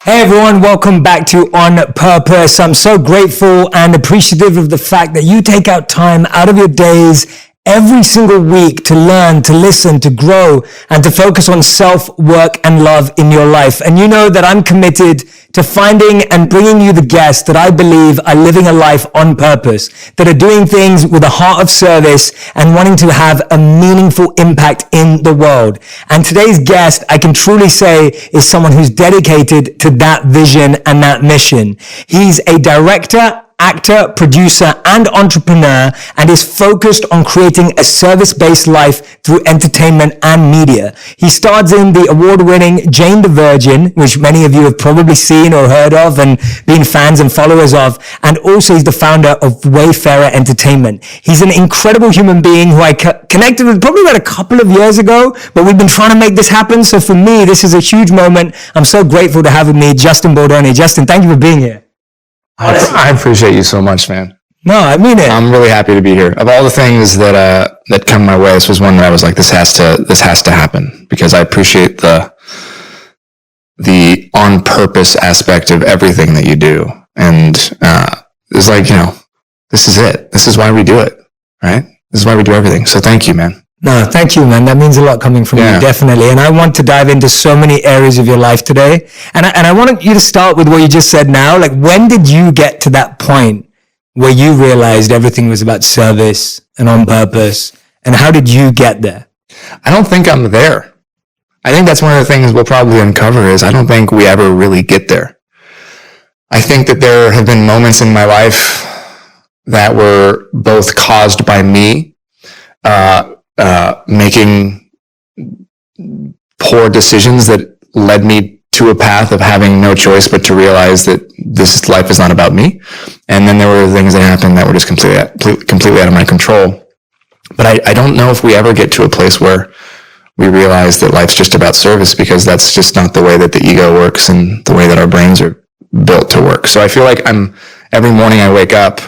Hey everyone, welcome back to On Purpose. I'm so grateful and appreciative of the fact that you take out time out of your days every single week to learn, to listen, to grow, and to focus on self, work, and love in your life. And you know that I'm committed to finding and bringing you the guests that I believe are living a life on purpose, that are doing things with a heart of service and wanting to have a meaningful impact in the world. And today's guest, I can truly say, is someone who's dedicated to that vision and that mission. He's a director, actor, producer, and entrepreneur, and is focused on creating a service-based life through entertainment and media. He stars in the award-winning Jane the Virgin, which many of you have probably seen or heard of and been fans and followers of, and also he's the founder of Wayfarer Entertainment. He's an incredible human being who I connected with probably about a couple of years ago, but we've been trying to make this happen, so for me, this is a huge moment. I'm so grateful to have with me Justin Baldoni. Justin, thank you for being here. I appreciate you so much, man. No, I mean it. I'm really happy to be here. Of all the things that come my way, this was one that I was like, this has to happen, because I appreciate the on purpose aspect of everything that you do. And it's like, this is it. This is why we do it, right? This is why we do everything. So thank you, man. No, thank you, man. That means a lot coming from you, definitely. And I want to dive into so many areas of your life today. And I want you to start with what you just said now. Like, when did you get to that point where you realized everything was about service and on purpose? And how did you get there? I don't think I'm there. I think that's one of the things we'll probably uncover is I don't think we ever really get there. I think that there have been moments in my life that were both caused by me, making poor decisions that led me to a path of having no choice but to realize that this life is not about me. And then there were things that happened that were just completely out of my control. But I don't know if we ever get to a place where we realize that life's just about service, because that's just not the way that the ego works and the way that our brains are built to work. So I feel like every morning I wake up,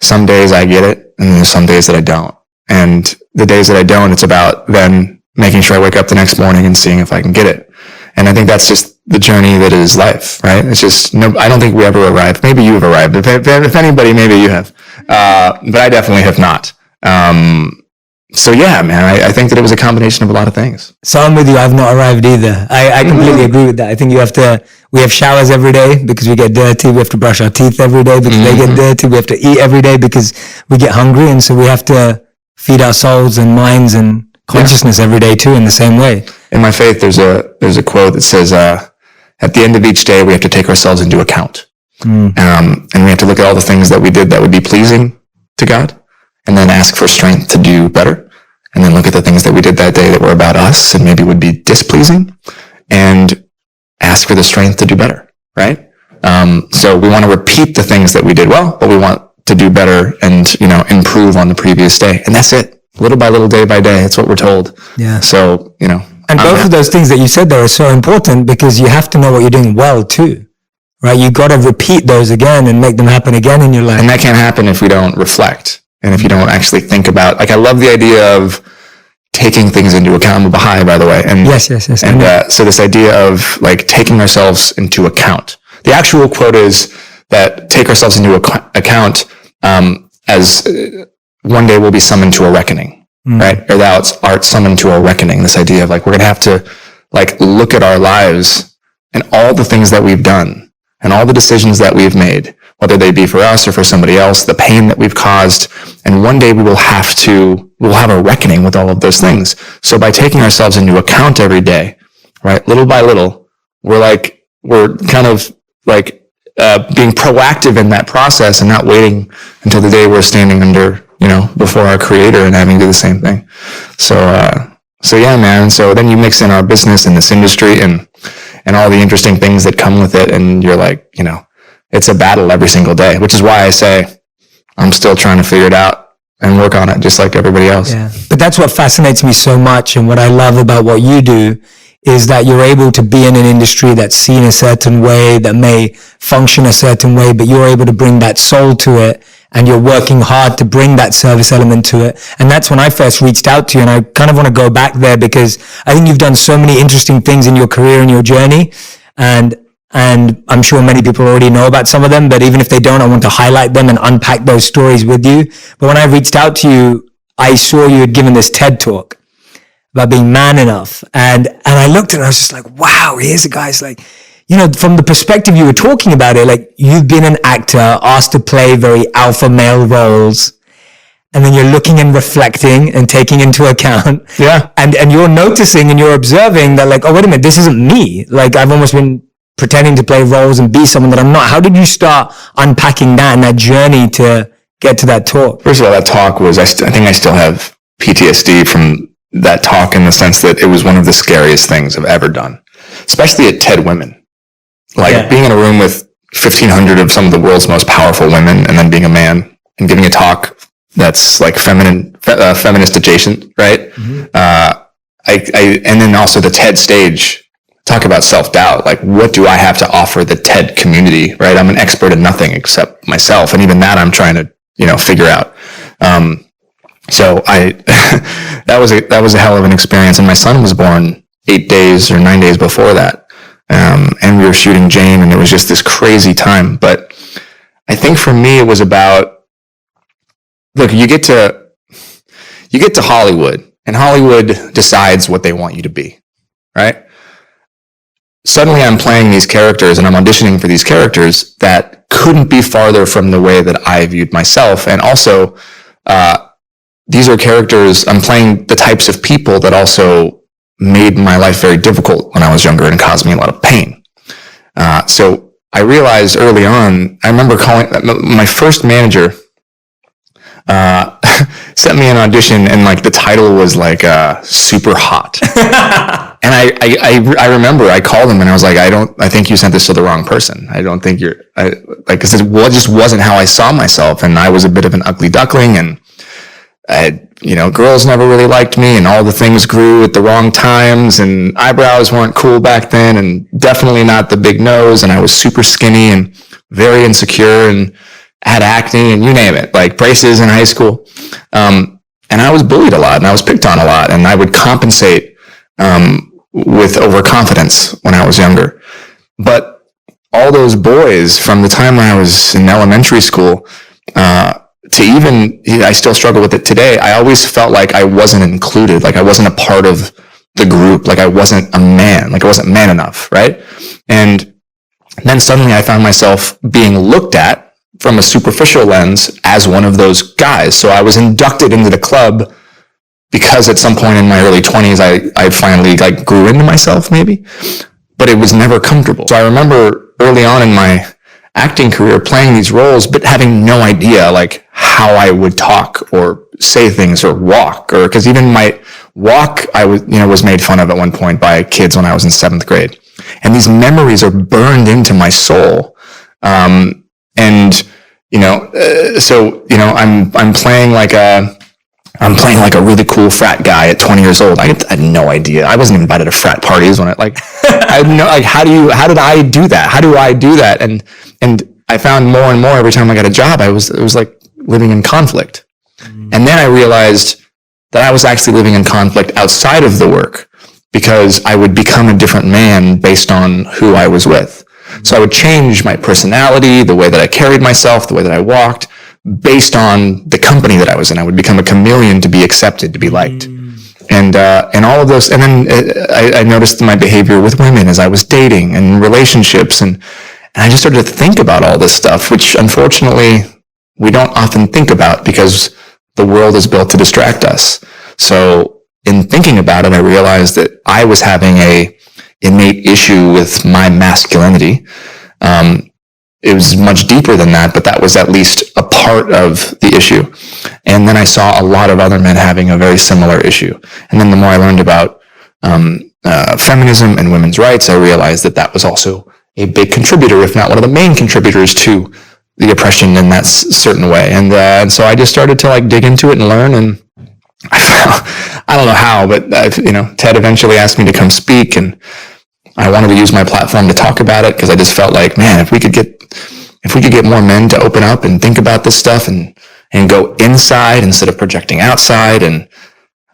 some days I get it, and there's some days that I don't. And the days that I don't, it's about then making sure I wake up the next morning and seeing if I can get it. And I think that's just the journey that is life, right? It's just, I don't think we ever arrive. Maybe you have arrived. If anybody, maybe you have. But I definitely have not. So yeah, man, I think that it was a combination of a lot of things. So I'm with you. I've not arrived either. I completely agree with that. I think we have showers every day because we get dirty. We have to brush our teeth every day because they get dirty. We have to eat every day because we get hungry. And so we have to feed our souls and minds and consciousness every day too, in the same way. In my faith, there's a quote that says, at the end of each day, we have to take ourselves into account. And we have to look at all the things that we did that would be pleasing to God, and then ask for strength to do better. And then look at the things that we did that day that were about us and maybe would be displeasing, and ask for the strength to do better, right? So we want to repeat the things that we did well, but we want to do better and, improve on the previous day. And that's it. Little by little, day by day. That's what we're told. Yeah. So, And both of those things that you said there are so important, because you have to know what you're doing well too, right? You got to repeat those again and make them happen again in your life. And that can't happen if we don't reflect. And if you don't actually think about, I love the idea of taking things into account. I'm a Baha'i, by the way. And yes. And so this idea of taking ourselves into account. The actual quote is that take ourselves into account as one day we'll be summoned to a reckoning, right? Or thou art summoned to a reckoning. This idea of we're going to have to look at our lives and all the things that we've done and all the decisions that we've made, whether they be for us or for somebody else, the pain that we've caused. And one day we'll have a reckoning with all of those things. So by taking ourselves into account every day, right, little by little, we're kind of being proactive in that process and not waiting until the day we're standing under, before our creator and having to do the same thing. So yeah, man. So then you mix in our business in this industry and all the interesting things that come with it. And you're it's a battle every single day, which is why I say I'm still trying to figure it out and work on it just like everybody else. Yeah. But that's what fascinates me so much. And what I love about what you do is that you're able to be in an industry that's seen a certain way, that may function a certain way, but you're able to bring that soul to it, and you're working hard to bring that service element to it. And that's when I first reached out to you, and I kind of want to go back there because I think you've done so many interesting things in your career and your journey. And And I'm sure many people already know about some of them, but even if they don't, I want to highlight them and unpack those stories with you. But when I reached out to you, I saw you had given this TED talk about being man enough. And I looked at it and I was just like, wow, here's a guy's like, you know, from the perspective you were talking about it, like you've been an actor asked to play very alpha male roles. And then you're looking and reflecting and taking into account. Yeah. And you're noticing and you're observing that like, oh, wait a minute, this isn't me. Like I've almost been pretending to play roles and be someone that I'm not. How did you start unpacking that and that journey to get to that talk? First of all, that talk was, I think I still have PTSD from that talk in the sense that it was one of the scariest things I've ever done, especially at TED Women. Like being in a room with 1,500 of some of the world's most powerful women and then being a man and giving a talk that's like feminist adjacent, right? Mm-hmm. And then also the TED stage, talk about self-doubt. Like, what do I have to offer the TED community, right? I'm an expert in nothing except myself. And even that I'm trying to, figure out. So that was a hell of an experience. And my son was born 8 days or 9 days before that. And we were shooting Jane and it was just this crazy time. But I think for me, it was about, look, you get to Hollywood and Hollywood decides what they want you to be, right? Suddenly I'm playing these characters and I'm auditioning for these characters that couldn't be farther from the way that I viewed myself. And also, these are characters, I'm playing the types of people that also made my life very difficult when I was younger and caused me a lot of pain. So I realized early on, I remember calling my first manager, sent me an audition and like the title was like super hot. And I remember I called him and I was like, I think you sent this to the wrong person. I don't think cause it just wasn't how I saw myself. And I was a bit of an ugly duckling and girls never really liked me and all the things grew at the wrong times and eyebrows weren't cool back then and definitely not the big nose. And I was super skinny and very insecure and had acne and you name it, like braces in high school. And I was bullied a lot and I was picked on a lot and I would compensate, with overconfidence when I was younger. But all those boys from the time when I was in elementary school, I still struggle with it today. I always felt like I wasn't included, like I wasn't a part of the group, like I wasn't a man, like I wasn't man enough, right? And then suddenly I found myself being looked at from a superficial lens as one of those guys. So I was inducted into the club because at some point in my early 20s, I finally like grew into myself maybe, but it was never comfortable. So I remember early on in my acting career playing these roles, but having no idea like how I would talk or say things or walk, or because even my walk, I was made fun of at one point by kids when I was in 7th grade. And these memories are burned into my soul. I'm playing like a really cool frat guy at 20 years old. I had no idea. I wasn't even invited to frat parties when I had no, like, how did I do that? How do I do that? And I found more and more every time I got a job, it was like living in conflict. And then I realized that I was actually living in conflict outside of the work because I would become a different man based on who I was with. So I would change my personality, the way that I carried myself, the way that I walked, based on the company that I was in. I would become a chameleon to be accepted, to be liked. And all of those. And then I noticed my behavior with women as I was dating and relationships. And I just started to think about all this stuff, which unfortunately we don't often think about because the world is built to distract us. So in thinking about it, I realized that I was having a innate issue with my masculinity. It was much deeper than that, but that was at least a part of the issue. And then I saw a lot of other men having a very similar issue. And then the more I learned about feminism and women's rights, I realized that was also a big contributor, if not one of the main contributors to the oppression in that certain way. And so I just started to like dig into it and learn. And I don't know how, but Ted eventually asked me to come speak, and I wanted to use my platform to talk about it because I just felt like, man, if we could get more men to open up and think about this stuff and go inside instead of projecting outside, and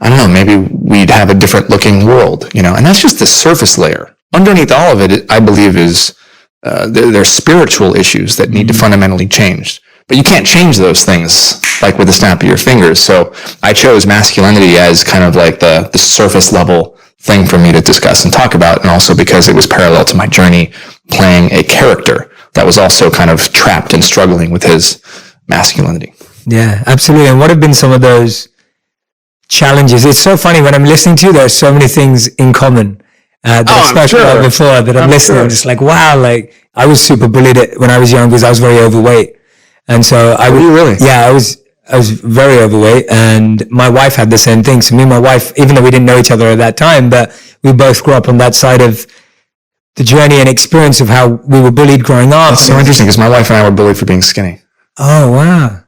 I don't know, maybe we'd have a different looking world, and that's just the surface layer. Underneath all of it, I believe, is they're spiritual issues that need to fundamentally change. But you can't change those things like with the snap of your fingers. So I chose masculinity as kind of like the surface level thing for me to discuss and talk about, and also because it was parallel to my journey playing a character that was also kind of trapped and struggling with his masculinity. Yeah, absolutely. And what have been some of those challenges? It's so funny when I'm listening to you, there are so many things in common that I've spoken about before that I'm listening. I'm just like, wow, like I was super bullied when I was young because I was very overweight. And so I was really? Yeah, I was very overweight, and my wife had the same thing. So me and my wife, even though we didn't know each other at that time, but we both grew up on that side of the journey and experience of how we were bullied growing up. That's so interesting because my wife and I were bullied for being skinny. Oh, wow.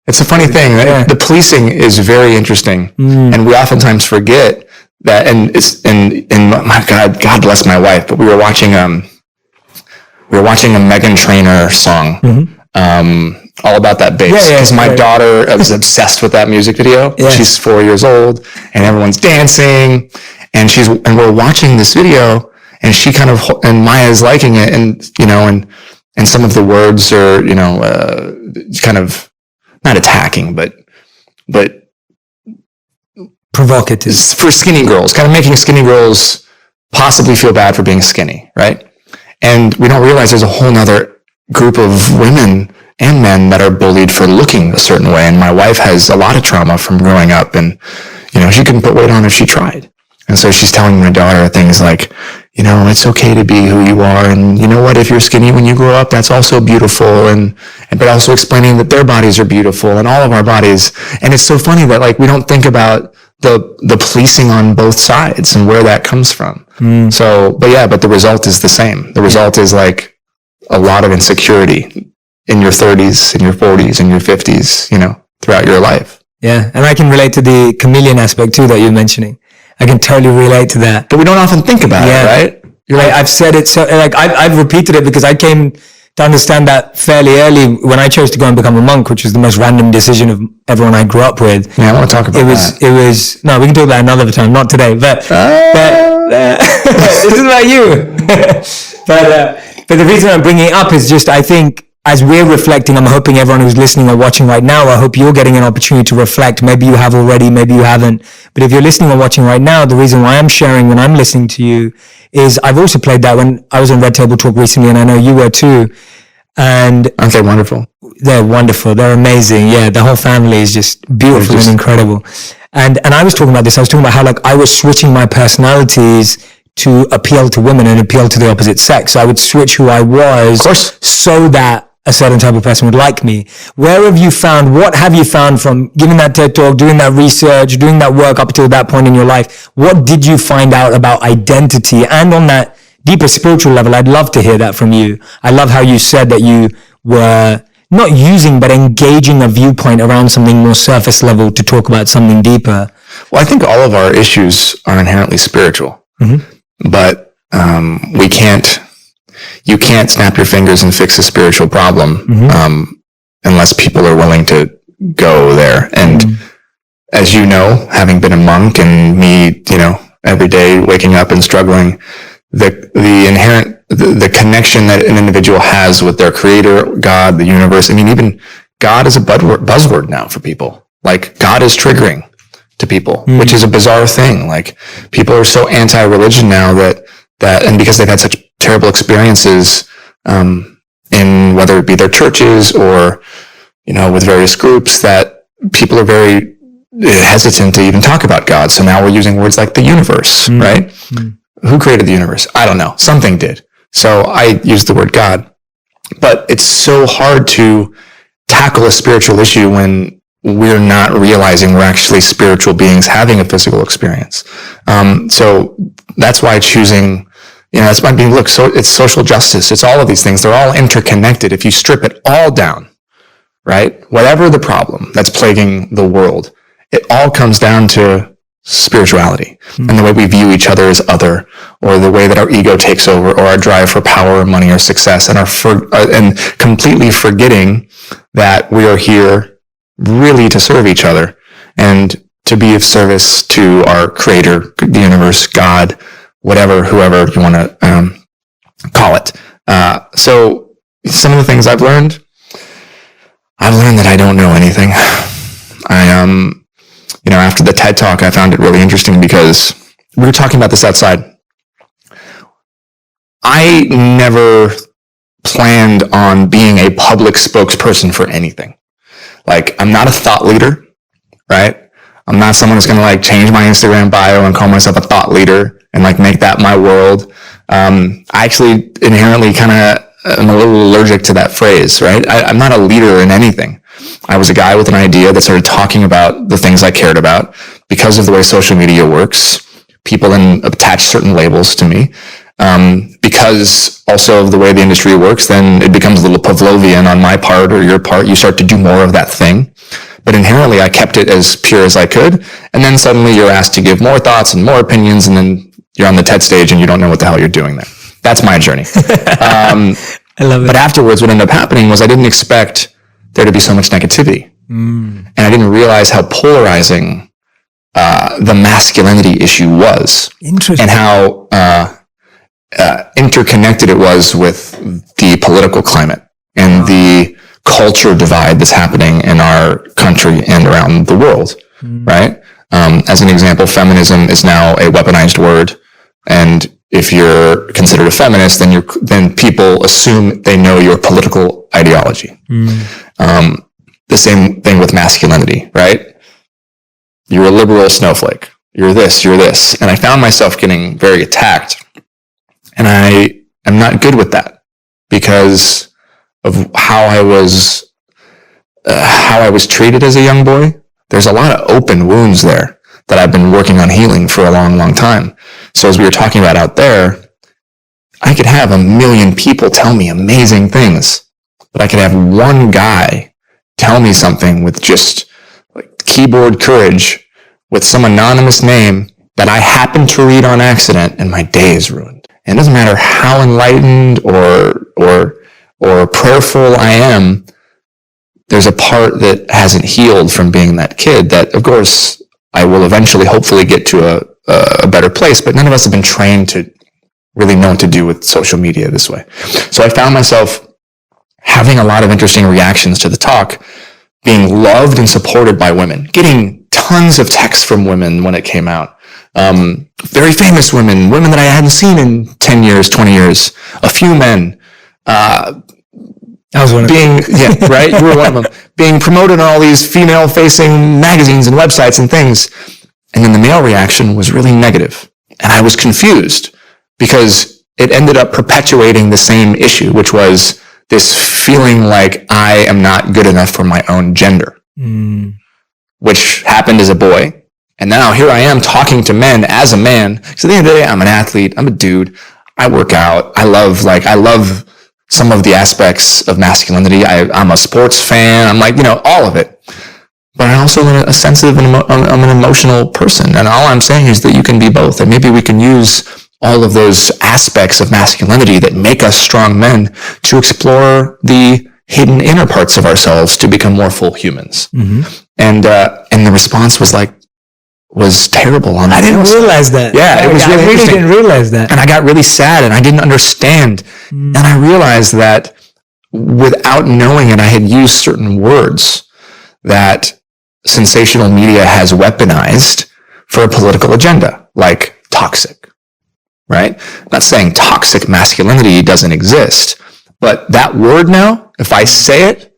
It's a funny thing. Yeah. The policing is very interesting, and we oftentimes forget that. And my God bless my wife, but we were watching a Meghan Trainor song. All about that bass, because my daughter is obsessed with that music video. Yeah. She's 4 years old, and everyone's dancing, and we're watching this video, and she and Maya's liking it, and and some of the words are kind of not attacking, but provocative for skinny girls, kind of making skinny girls possibly feel bad for being skinny, right? And we don't realize there's a whole nother group of women and men that are bullied for looking a certain way. And my wife has a lot of trauma from growing up, and she couldn't put weight on if she tried. And so she's telling my daughter things like, it's okay to be who you are, and you know what, if you're skinny when you grow up, that's also beautiful, but also explaining that their bodies are beautiful and all of our bodies. And it's so funny that like we don't think about the policing on both sides and where that comes from. So, but the result is the same. The result is like a lot of insecurity in your 30s, in your 40s, in your 50s, throughout your life. Yeah. And I can relate to the chameleon aspect too that you're mentioning. I can totally relate to that. But we don't often think about it, right? I've said it so, like, I've repeated it because I came to understand that fairly early when I chose to go and become a monk, which was the most random decision of everyone I grew up with. Yeah, I want to talk about that. No, we can talk about it another time, not today, but this is about you. But the reason I'm bringing it up is just, I think, as we're reflecting, I'm hoping everyone who's listening or watching right now, I hope you're getting an opportunity to reflect. Maybe you have already, maybe you haven't. But if you're listening or watching right now, the reason why I'm sharing when I'm listening to you is I've also played that when I was on Red Table Talk recently, and I know you were too. And aren't they wonderful? They're wonderful. They're amazing. Yeah, the whole family is just beautiful and incredible. And I was talking about this. I was talking about how like I was switching my personalities to appeal to women and appeal to the opposite sex. So I would switch who I was, of course, so that a certain type of person would like me. What have you found from giving that TED Talk, doing that research, doing that work up until that point in your life? What did you find out about identity? And on that deeper spiritual level, I'd love to hear that from you. I love how you said that you were not using, but engaging a viewpoint around something more surface level to talk about something deeper. Well, I think all of our issues are inherently spiritual, but you can't snap your fingers and fix a spiritual problem unless people are willing to go there. And as you know, having been a monk and me, every day waking up and struggling, the connection that an individual has with their creator, God, the universe. I mean, even God is a buzzword now for people. Like God is triggering to people, which is a bizarre thing. Like people are so anti-religion now that, and because they've had such terrible experiences, in whether it be their churches or, with various groups, that people are very hesitant to even talk about God. So now we're using words like the universe, right? Who created the universe? I don't know. Something did. So I use the word God. But it's so hard to tackle a spiritual issue when we're not realizing we're actually spiritual beings having a physical experience. So that's why choosing, that's why being, it's social justice. It's all of these things. They're all interconnected. If you strip it all down, right? Whatever the problem that's plaguing the world, it all comes down to spirituality and the way we view each other as other, or the way that our ego takes over, or our drive for power or money or success, and completely forgetting that we are here really to serve each other and to be of service to our creator, the universe, God, whoever you want to call it. So some of the things I've learned that I don't know anything. After the TED Talk, I found it really interesting because we were talking about this outside. I never planned on being a public spokesperson for anything. Like, I'm not a thought leader, right? I'm not someone who's going to like change my Instagram bio and call myself a thought leader and like make that my world. I actually inherently kind of am a little allergic to that phrase, right? I'm not a leader in anything. I was a guy with an idea that started talking about the things I cared about. Because of the way social media works, people then attach certain labels to me. Because also of the way the industry works, then it becomes a little Pavlovian on my part or your part. You start to do more of that thing. But inherently, I kept it as pure as I could. And then suddenly you're asked to give more thoughts and more opinions, and then you're on the TED stage and you don't know what the hell you're doing there. That's my journey. I love it. But afterwards, what ended up happening was I didn't expect there to be so much negativity. And I didn't realize how polarizing the masculinity issue was. Interesting. And how interconnected it was with the political climate and the culture divide that's happening in our country and around the world, right? As an example, feminism is now a weaponized word. And if you're considered a feminist, then people assume they know your political ideology. The same thing with masculinity, right? You're a liberal snowflake. You're this. And I found myself getting very attacked. And I am not good with that because of how I was treated as a young boy. There's a lot of open wounds there that I've been working on healing for a long, long time. So as we were talking about out there, I could have 1 million people tell me amazing things, but I could have one guy tell me something with just like keyboard courage with some anonymous name that I happened to read on accident, and my day is ruined. And it doesn't matter how enlightened or prayerful I am, there's a part that hasn't healed from being that kid that, of course, I will eventually hopefully get to a better place, but none of us have been trained to really know what to do with social media this way. So I found myself having a lot of interesting reactions to the talk, being loved and supported by women, getting tons of texts from women when it came out. Very famous women that I hadn't seen in 10 years, 20 years, a few men, I was one of them. Yeah, right? You were one of them. Being promoted on all these female-facing magazines and websites and things. And then the male reaction was really negative. And I was confused because it ended up perpetuating the same issue, which was this feeling like I am not good enough for my own gender, which happened as a boy. And now here I am talking to men as a man. So at the end of the day, I'm an athlete. I'm a dude. I work out. I love some of the aspects of masculinity. I'm a sports fan. I'm like, all of it. But I'm also a sensitive and I'm an emotional person. And all I'm saying is that you can be both. And maybe we can use all of those aspects of masculinity that make us strong men to explore the hidden inner parts of ourselves to become more full humans. And the response was terrible on that. I didn't realize that. Yeah, it was really interesting. Didn't realize that. And I got really sad and I didn't understand. And I realized that without knowing it, I had used certain words that sensational media has weaponized for a political agenda, like toxic, right? I'm not saying toxic masculinity doesn't exist, but that word now, if I say it,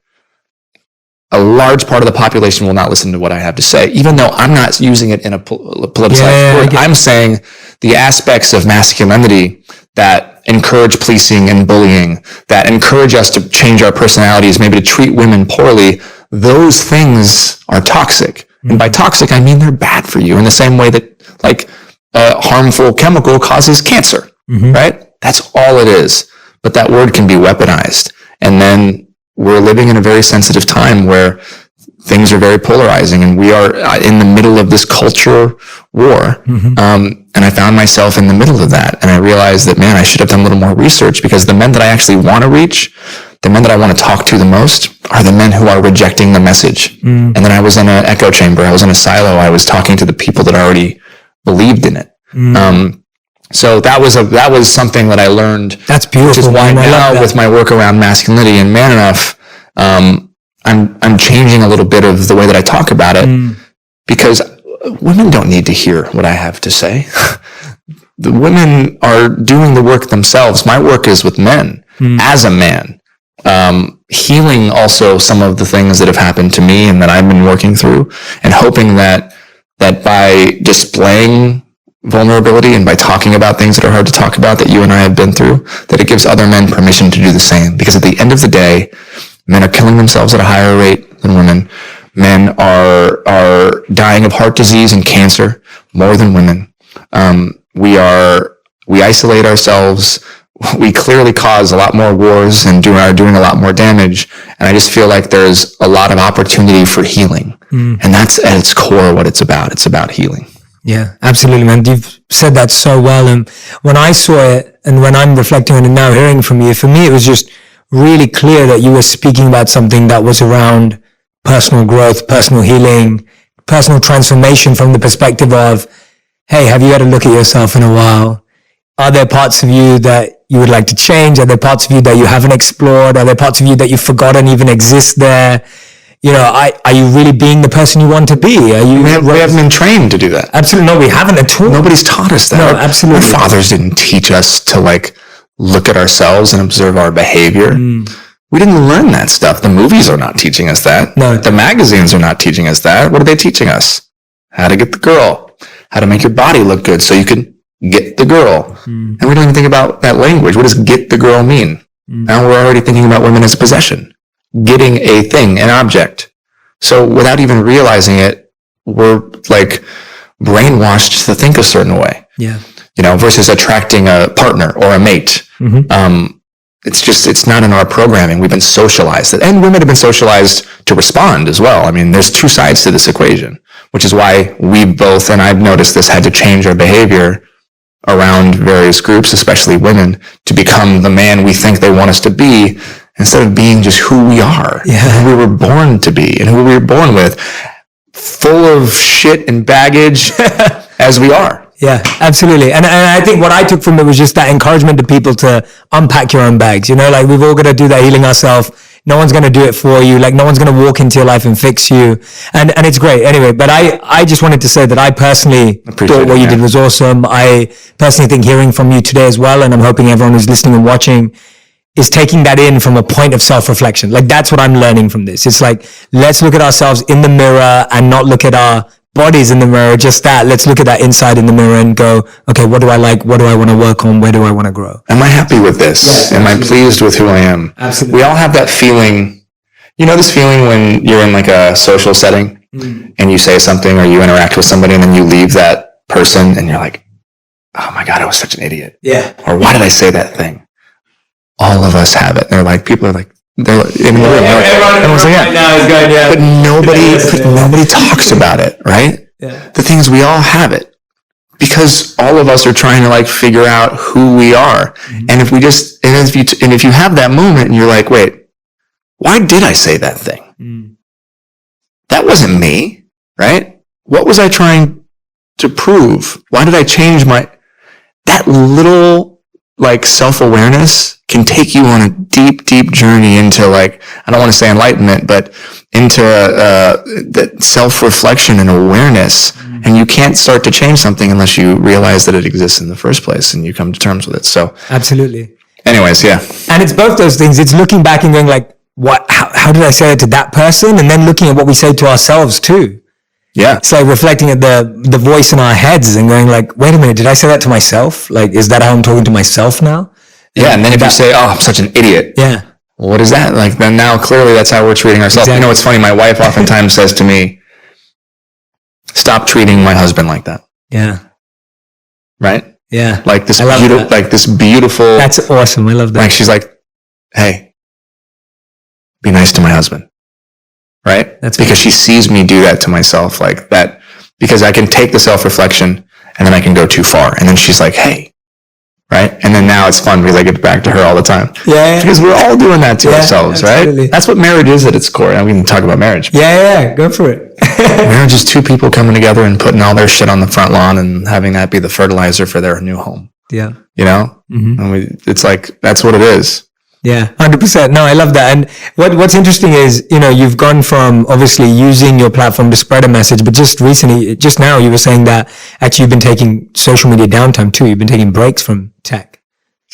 a large part of the population will not listen to what I have to say, even though I'm not using it in a politicized word. I'm saying the aspects of masculinity that encourage policing and bullying, that encourage us to change our personalities, maybe to treat women poorly, those things are toxic. And by toxic, I mean they're bad for you in the same way that a harmful chemical causes cancer, right? That's all it is. But that word can be weaponized. And then we're living in a very sensitive time where things are very polarizing and we are in the middle of this culture war. And I found myself in the middle of that. And I realized that, man, I should have done a little more research because the men that I actually want to reach, the men that I want to talk to the most are the men who are rejecting the message. And then I was in an echo chamber. I was in a silo. I was talking to the people that already believed in it. So that was something that I learned. That's beautiful. Which is why now with my work around masculinity and Man Enough, I'm changing a little bit of the way that I talk about it, because women don't need to hear what I have to say. The women are doing the work themselves. My work is with men as a man, healing also some of the things that have happened to me and that I've been working through, and hoping that by displaying vulnerability and by talking about things that are hard to talk about that you and I have been through, that it gives other men permission to do the same. Because at the end of the day, men are killing themselves at a higher rate than women. Men are dying of heart disease and cancer more than women. We isolate ourselves. We clearly cause a lot more wars and are doing a lot more damage. And I just feel like there's a lot of opportunity for healing. And that's at its core what it's about. It's about healing. Yeah, absolutely, man. You've said that so well. And when I saw it, and when I'm reflecting on it now, hearing from you, for me, it was just really clear that you were speaking about something that was around personal growth, personal healing, personal transformation from the perspective of, hey, have you had a look at yourself in a while? Are there parts of you that you would like to change? Are there parts of you that you haven't explored? Are there parts of you that you've forgotten even exist there? You know, are you really being the person you want to be? We haven't been trained to do that. Absolutely. No, we haven't at all. Nobody's taught us that. No, absolutely. Our fathers didn't teach us to look at ourselves and observe our behavior. We didn't learn that stuff. The movies are not teaching us that. No. The magazines are not teaching us that. What are they teaching us? How to get the girl. How to make your body look good so you can get the girl. And we don't even think about that language. What does get the girl mean? Now we're already thinking about women as possession. Getting a thing, an object. So without even realizing it, we're brainwashed to think a certain way. Yeah. Versus attracting a partner or a mate. It's not in our programming. We've been socialized. And women have been socialized to respond as well. I mean, there's two sides to this equation, which is why we both, and I've noticed this, had to change our behavior around various groups, especially women, to become the man we think they want us to be, instead of being just who we are, who we were born to be, and who we were born with, full of shit and baggage as we are. Yeah, absolutely. And I think what I took from it was just that encouragement to people to unpack your own bags. We've all got to do that healing ourselves. No one's going to do it for you. No one's going to walk into your life and fix you. And it's great. Anyway, but I just wanted to say that I personally thought what you did was awesome. I personally think hearing from you today as well, and I'm hoping everyone who's listening and watching is taking that in from a point of self-reflection. That's what I'm learning from this. It's let's look at ourselves in the mirror and not look at our bodies in the mirror, just that. Let's look at that inside in the mirror and go, okay, what do I like? What do I want to work on? Where do I want to grow? Am I happy with this? Yes, am I pleased with who I am? Absolutely. We all have that feeling. This feeling when you're in a social setting and you say something or you interact with somebody and then you leave that person and you're like, oh my God, I was such an idiot. Yeah. Or why did I say that thing? All of us have it. People are they're in the room. Everyone's but nobody talks about it, right? Yeah. The thing is, we all have it because all of us are trying to figure out who we are. And if you have that moment and you're like, wait, why did I say that thing? That wasn't me, right? What was I trying to prove? Why did I change that little self-awareness can take you on a deep, deep journey into I don't want to say enlightenment, but into that self-reflection and awareness. And you can't start to change something unless you realize that it exists in the first place and you come to terms with it. So absolutely. Anyways, yeah. And it's both those things. It's looking back and going how did I say it to that person? And then looking at what we say to ourselves too. Yeah. It's reflecting at the voice in our heads and going wait a minute, did I say that to myself? Is that how I'm talking to myself now? Yeah. And then if you say, oh, I'm such an idiot. Yeah. What is that? Then now clearly that's how we're treating ourselves. Exactly. It's funny. My wife oftentimes says to me, stop treating my husband like that. Yeah. Right? Yeah. This beautiful. That's awesome. I love that. She's hey, be nice to my husband. Right? That's because she sees me do that to myself that, because I can take the self-reflection and then I can go too far. And then she's hey, right? And then now it's fun because I get back to her all the time. Yeah. Because we're all doing that to ourselves, absolutely. Right? That's what marriage is at its core. And we can talk about marriage. Yeah. Go for it. Marriage is two people coming together and putting all their shit on the front lawn and having that be the fertilizer for their new home. Yeah. You know, it's like, that's what it is. Yeah, 100%. No, I love that. And what's interesting is, you've gone from obviously using your platform to spread a message, but just now you were saying that actually you've been taking social media downtime too. You've been taking breaks from tech.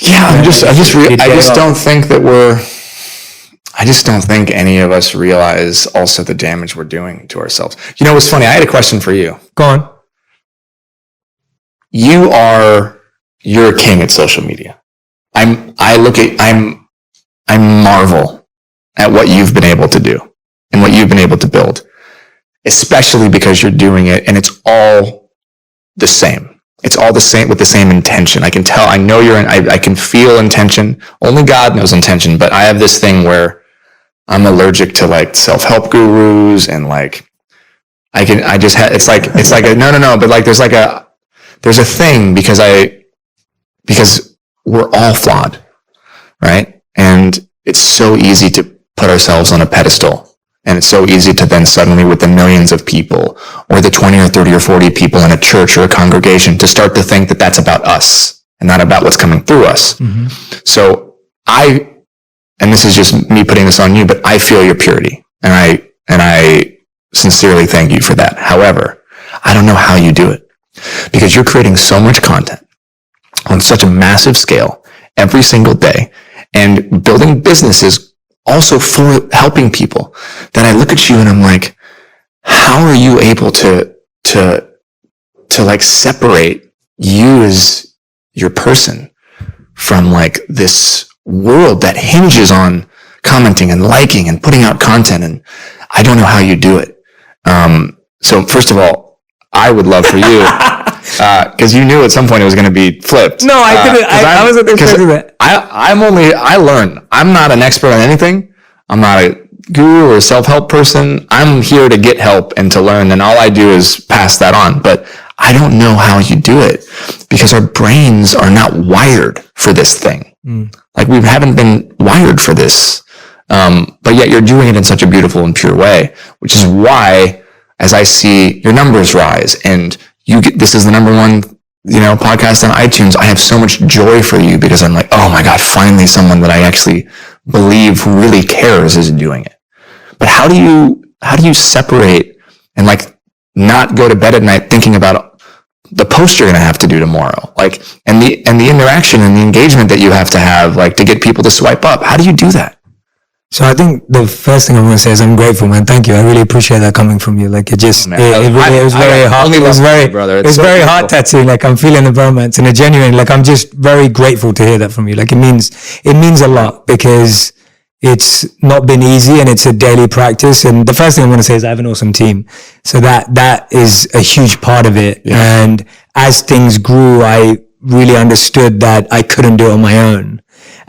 Yeah, I just don't think any of us realize also the damage we're doing to ourselves. You know, what's funny? I had a question for you. Go on. You're a king at social media. I marvel at what you've been able to do and what you've been able to build, especially because you're doing it and it's all the same. It's all the same with the same intention. I can tell, I know I can feel intention. Only God knows intention, but I have this thing where I'm allergic to like self-help gurus and like, it's like no, but like there's a thing because we're all flawed, right? And it's so easy to put ourselves on a pedestal. And it's so easy to then suddenly, with the millions of people or the 20 or 30 or 40 people in a church or a congregation, to start to think that that's about us and not about what's coming through us. Mm-hmm. So and this is just me putting this on you, but I feel your purity. And I sincerely thank you for that. However, I don't know how you do it because you're creating so much content on such a massive scale every single day and building businesses also for helping people that I look at you and I'm like, how are you able to like separate you as your person from like this world that hinges on commenting and liking and putting out content? And I don't know how you do it. So first of all, I would love for you, because you knew at some point it was going to be flipped. No, I couldn't. I wasn't expecting that. I learn. I'm not an expert on anything. I'm not a guru or a self-help person. I'm here to get help and to learn. And all I do is pass that on. But I don't know how you do it because our brains are not wired for this thing. Like we haven't been wired for this. But yet you're doing it in such a beautiful and pure way, which is why, as I see your numbers rise and this is the number one, podcast on iTunes, I have so much joy for you because I'm like, oh my God, finally someone that I actually believe really cares is doing it. But how do you separate and like not go to bed at night thinking about the post you're going to have to do tomorrow? Like, and the interaction and the engagement that you have to have, like to get people to swipe up. How do you do that? So I think the first thing I want to say is I'm grateful, man. Thank you. I really appreciate that coming from you. Like it was very hot. It was very hot tattooing. Like I'm feeling the romance and like I'm just very grateful to hear that from you. Like it means a lot because it's not been easy and it's a daily practice. And the first thing I want to say is I have an awesome team. So that is a huge part of it. Yeah. And as things grew, I really understood that I couldn't do it on my own.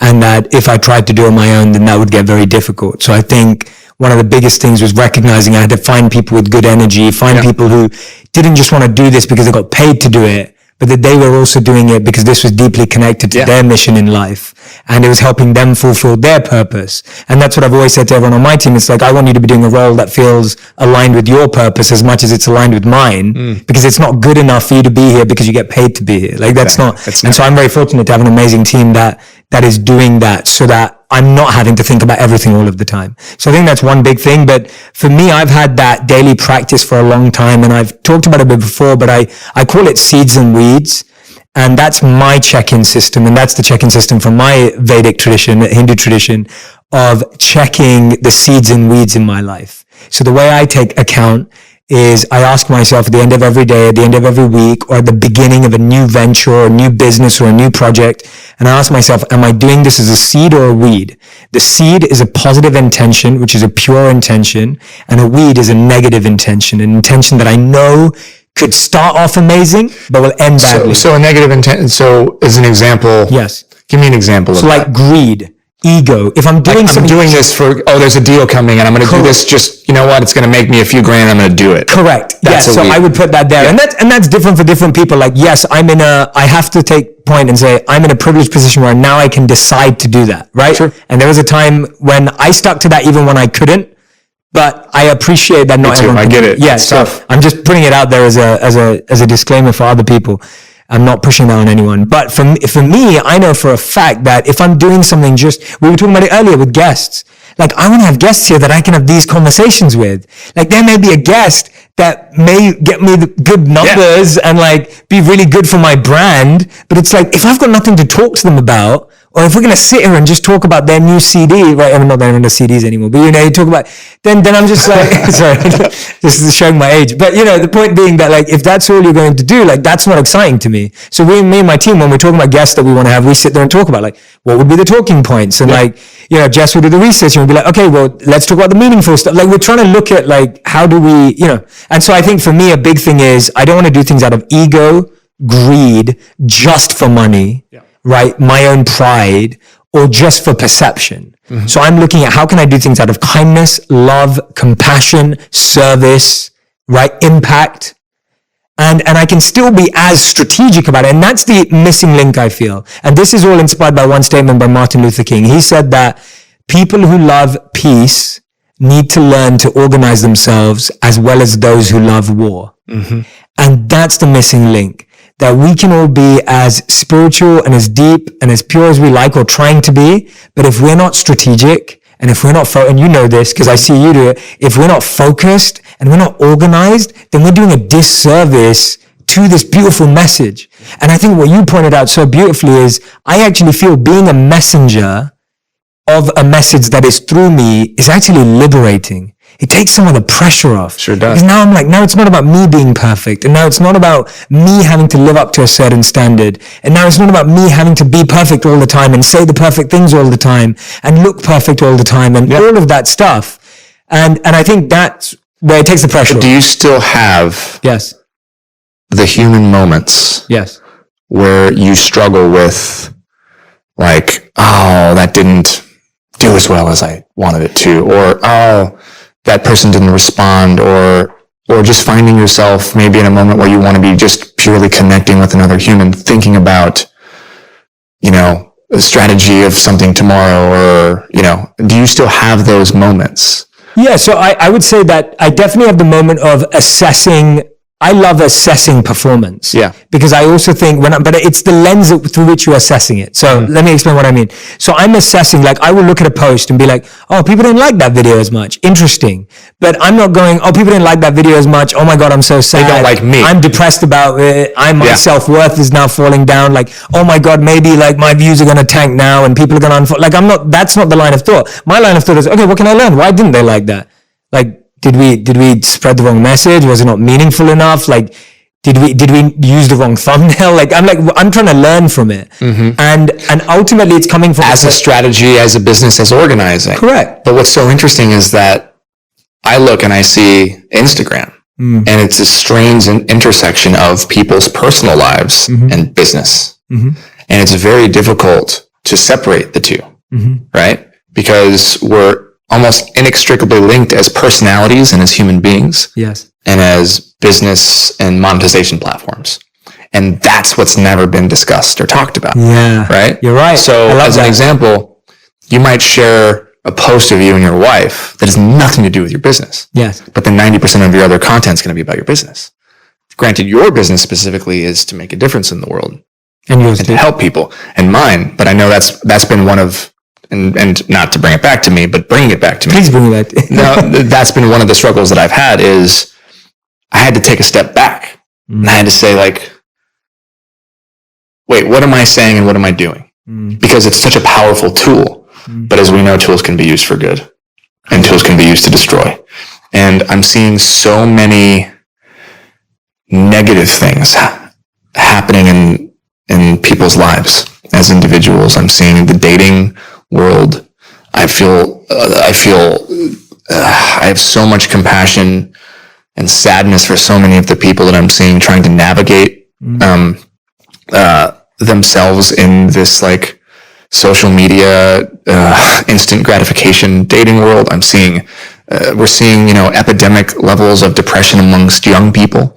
And that if I tried to do it on my own, then that would get very difficult. So I think one of the biggest things was recognizing I had to find people with good energy, people who didn't just want to do this because they got paid to do it, but that they were also doing it because this was deeply connected to their mission in life. And it was helping them fulfill their purpose. And that's what I've always said to everyone on my team. It's like, I want you to be doing a role that feels aligned with your purpose as much as it's aligned with mine, because it's not good enough for you to be here because you get paid to be here. Like that's not. And so I'm very fortunate to have an amazing team that is doing that so that I'm not having to think about everything all of the time. So I think that's one big thing. But for me, I've had that daily practice for a long time. And I've talked about it a bit before, but I call it seeds and weeds. And that's my check-in system. And that's the check-in system from my Vedic tradition, Hindu tradition, of checking the seeds and weeds in my life. So the way I take account is I ask myself at the end of every day, at the end of every week, or at the beginning of a new venture or a new business or a new project, and I ask myself, am I doing this as a seed or a weed? The seed is a positive intention, which is a pure intention, and a weed is a negative intention, an intention that I know could start off amazing, but will end badly. So a negative intent, so as an example. Yes. Give me an example of that. So like greed. Ego. If I'm doing something, I'm doing this for, there's a deal coming and I'm going to do this just, you know what, it's going to make me a few grand, I'm going to do it. Correct. Yes. So I would put that there. Yeah. And that's different for different people. Like, yes, I have to take point and say, I'm in a privileged position where now I can decide to do that. Right. Sure. And there was a time when I stuck to that even when I couldn't, but I appreciate that not everyone. I get it. Yeah. So I'm just putting it out there as a disclaimer for other people. I'm not pushing that on anyone. But for me, I know for a fact that if I'm doing something, we were talking about it earlier with guests. Like, I want to have guests here that I can have these conversations with. Like, there may be a guest that may get me the good numbers and like be really good for my brand. But it's like, if I've got nothing to talk to them about, or if we're going to sit here and just talk about their new CD, right? I'm not that into CDs anymore, but you talk about, then I'm just like, sorry, this is showing my age. But the point being that like, if that's all you're going to do, like that's not exciting to me. So me and my team, when we're talking about guests that we want to have, we sit there and talk about like, what would be the talking points? And like, Jess will do the research and we'll be like, okay, well, let's talk about the meaningful stuff. Like we're trying to look at like, how do we, and so I think for me, a big thing is I don't want to do things out of ego, greed, just for money. Yeah. Right? My own pride, or just for perception. Mm-hmm. So I'm looking at how can I do things out of kindness, love, compassion, service, right? Impact. And I can still be as strategic about it. And that's the missing link, I feel. And this is all inspired by one statement by Martin Luther King. He said that people who love peace need to learn to organize themselves as well as those who love war. Mm-hmm. And that's the missing link. That we can all be as spiritual and as deep and as pure as we like, or trying to be. But if we're not strategic, and if we're not, and you know this because I see you do it, if we're not focused and we're not organized, then we're doing a disservice to this beautiful message. And I think what you pointed out so beautifully is I actually feel being a messenger of a message that is through me is actually liberating. It takes some of the pressure off. Sure does. Because now I'm like, now it's not about me being perfect. And now it's not about me having to live up to a certain standard. And now it's not about me having to be perfect all the time and say the perfect things all the time and look perfect all the time and all of that stuff. And I think that's where it takes the pressure off. Do you still have the human moments where you struggle with like, oh, that didn't do as well as I wanted it to, or, oh, that person didn't respond, or just finding yourself maybe in a moment where you want to be just purely connecting with another human, thinking about, a strategy of something tomorrow, or, do you still have those moments? Yeah. So I would say that I definitely have the moment of assessing. I love assessing performance. Yeah. Because I also think but it's the lens through which you're assessing it. So let me explain what I mean. So I'm assessing, like I will look at a post and be like, oh, people didn't like that video as much. Interesting. But I'm not going, oh, people didn't like that video as much. Oh my God, I'm so sad. They don't like me. I'm depressed about it. My self-worth is now falling down. Like, oh my God, maybe like my views are going to tank now and people are going to unfollow. Like that's not the line of thought. My line of thought is, okay, what can I learn? Why didn't they like that? Like, did we spread the wrong message? Was it not meaningful enough? Like, did we use the wrong thumbnail? Like, I'm trying to learn from it. Mm-hmm. And ultimately it's coming from as a strategy, as a business, as organizing. Correct. But what's so interesting is that I look and I see Instagram and it's a strange intersection of people's personal lives and business. Mm-hmm. And it's very difficult to separate the two, right? Because we're almost inextricably linked as personalities and as human beings. Yes. And as business and monetization platforms. And that's what's never been discussed or talked about. Yeah. Right? You're right. So as an example, you might share a post of you and your wife that has nothing to do with your business. Yes. But then 90% of your other content is going to be about your business. Granted, your business specifically is to make a difference in the world. And yours and to help people. And mine. But I know that's been one of, and not to bring it back to me, but bringing it back to me. Please bring it back. No, that's been one of the struggles that I've had is I had to take a step back. And I had to say like, wait, what am I saying and what am I doing? Because it's such a powerful tool. But as we know, tools can be used for good and tools can be used to destroy. And I'm seeing so many negative things happening in people's lives as individuals. I'm seeing the dating world. I have so much compassion and sadness for so many of the people that I'm seeing trying to navigate themselves in this like social media instant gratification dating world. I'm seeing we're seeing epidemic levels of depression amongst young people,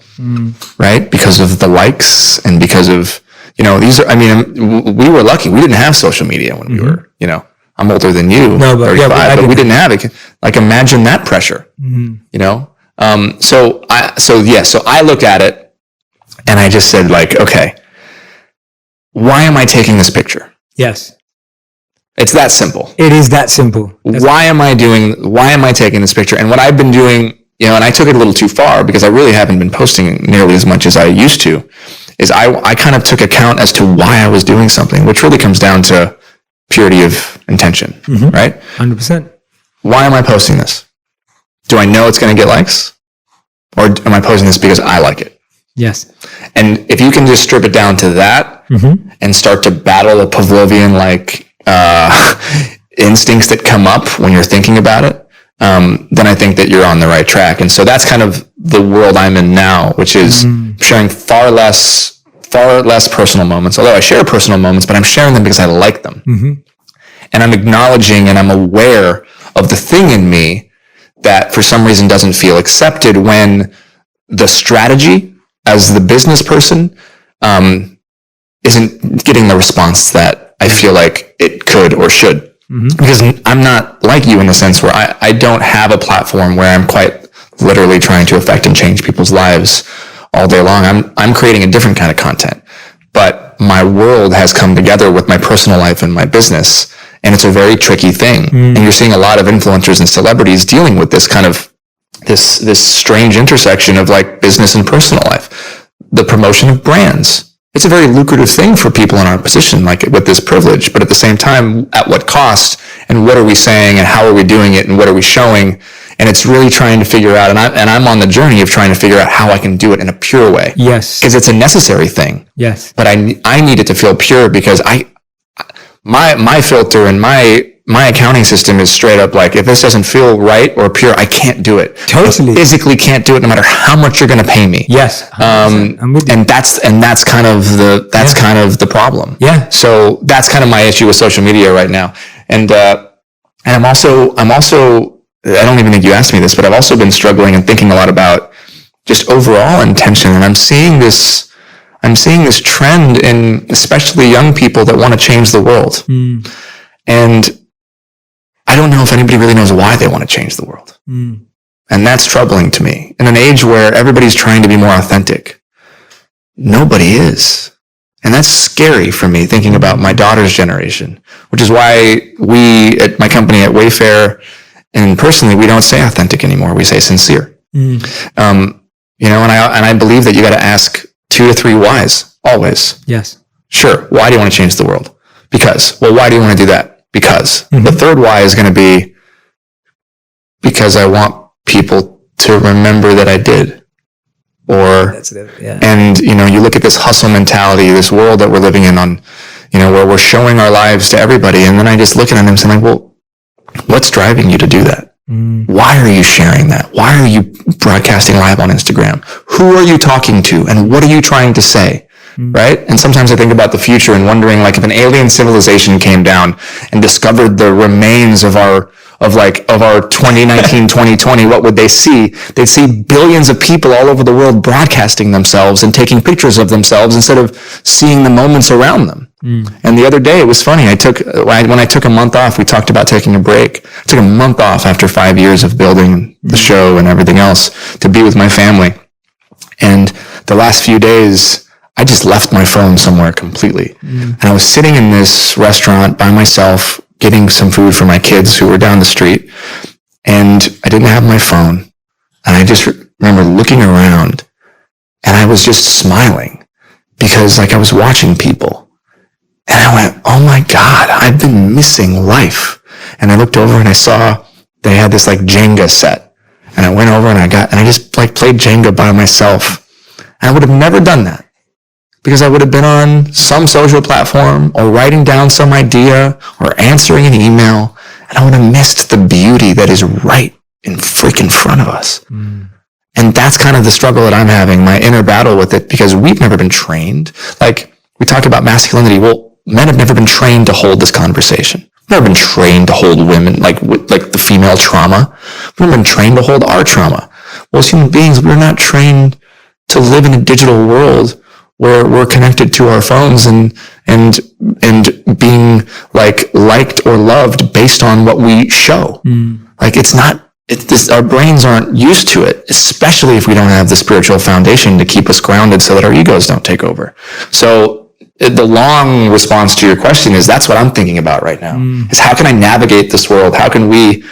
right? Because of the likes and because of these are. I mean, we were lucky. We didn't have social media when we were. I'm older than you, 35, but we didn't have it. Like, imagine that pressure. So I look at it and I just said like, okay, why am I taking this picture? Yes. It's that simple. It is that simple. Why am I taking this picture? And what I've been doing, and I took it a little too far because I really haven't been posting nearly as much as I used to, is I kind of took account as to why I was doing something, which really comes down to purity of intention, right? 100%. Why am I posting this? Do I know it's going to get likes? Or am I posting this because I like it? Yes. And if you can just strip it down to that and start to battle the Pavlovian instincts that come up when you're thinking about it, then I think that you're on the right track. And so that's kind of the world I'm in now, which is sharing far less personal moments, although I share personal moments, but I'm sharing them because I like them. And I'm acknowledging and I'm aware of the thing in me that for some reason doesn't feel accepted when the strategy as the business person isn't getting the response that I feel like it could or should. Because I'm not like you in the sense where I don't have a platform where I'm quite literally trying to affect and change people's lives all day long. I'm creating a different kind of content, but my world has come together with my personal life and my business, and it's a very tricky thing. And you're seeing a lot of influencers and celebrities dealing with this kind of this strange intersection of like business and personal life. The promotion of brands. It's a very lucrative thing for people in our position, like with this privilege, but at the same time, at what cost, and what are we saying, and how are we doing it, and what are we showing? And it's really trying to figure out, and I'm on the journey of trying to figure out how I can do it in a pure way. Yes. Because it's a necessary thing. Yes. But I need it to feel pure because my filter and my accounting system is straight up like, if this doesn't feel right or pure, I can't do it. Totally. I physically can't do it no matter how much you're going to pay me. Yes. I'm with you. And that's kind of the problem. Yeah. So that's kind of my issue with social media right now. And I'm also, I don't even think you asked me this, but I've also been struggling and thinking a lot about just overall intention. And I'm seeing this trend in especially young people that want to change the world. And I don't know if anybody really knows why they want to change the world. And that's troubling to me. In an age where everybody's trying to be more authentic, nobody is. And that's scary for me, thinking about my daughter's generation, which is why we at my company at Wayfair, and personally, we don't say authentic anymore. We say sincere. And I believe that you got to ask 2 to 3 whys always. Yes. Sure. Why do you want to change the world? Because. Well, why do you want to do that? Because. The third why is going to be because I want people to remember that I did. Or, That's it. Yeah. and you look at this hustle mentality, this world that we're living in where we're showing our lives to everybody. And then I just look at them and say, like, well, what's driving you to do that? Why are you sharing that? Why are you broadcasting live on Instagram? Who are you talking to? And what are you trying to say? Right? And sometimes I think about the future and wondering, like, if an alien civilization came down and discovered the remains of our 2019, 2020, what would they see? They'd see billions of people all over the world broadcasting themselves and taking pictures of themselves instead of seeing the moments around them. And the other day, it was funny. When I took a month off, we talked about taking a break. I took a month off after 5 years of building the show and everything else to be with my family. And the last few days, I just left my phone somewhere completely. And I was sitting in this restaurant by myself, getting some food for my kids who were down the street. And I didn't have my phone. And I just remember looking around and I was just smiling because I was watching people. And I went, oh my God, I've been missing life. And I looked over and I saw they had this Jenga set. And I went over and I just played Jenga by myself. And I would have never done that because I would have been on some social platform or writing down some idea or answering an email. And I would have missed the beauty that is right in freaking front of us. And that's kind of the struggle that I'm having, my inner battle with it, because we've never been trained. We talk about masculinity. Well, men have never been trained to hold this conversation. We've never been trained to hold women, like the female trauma. We've never been trained to hold our trauma. Well, as human beings, we're not trained to live in a digital world where we're connected to our phones and being liked or loved based on what we show. Our brains aren't used to it, especially if we don't have the spiritual foundation to keep us grounded so that our egos don't take over. So the long response to your question is that's what I'm thinking about right now, is how can I navigate this world? How can we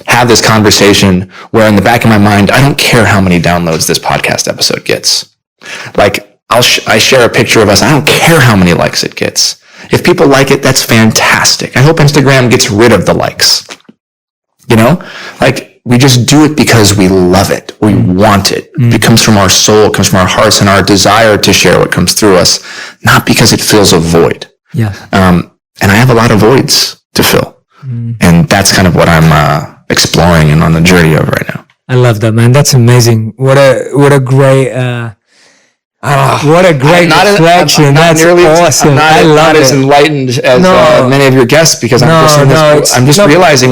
have this conversation where in the back of my mind, I don't care how many downloads this podcast episode gets. Like I share a picture of us. I don't care how many likes it gets. If people like it, that's fantastic. I hope Instagram gets rid of the likes. You know, like we just do it because we love it. We want it. It comes from our soul, it comes from our hearts and our desire to share what comes through us, not because it fills a void. Yeah. And I have a lot of voids to fill. And that's kind of what I'm exploring and on the journey of right now. I love that, man. That's amazing. What a great reflection. I'm That's awesome. I love it. As enlightened as many of your guests because I'm just realizing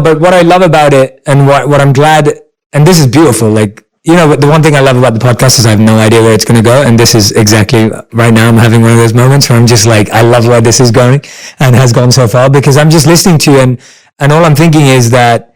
but what I love about it and what I'm glad, and this is beautiful. Like, you know, the one thing I love about the podcast is I have no idea where it's going to go. And this is exactly right now. I'm having one of those moments where I'm just like, I love where this is going and has gone so far because I'm just listening to you and all I'm thinking is that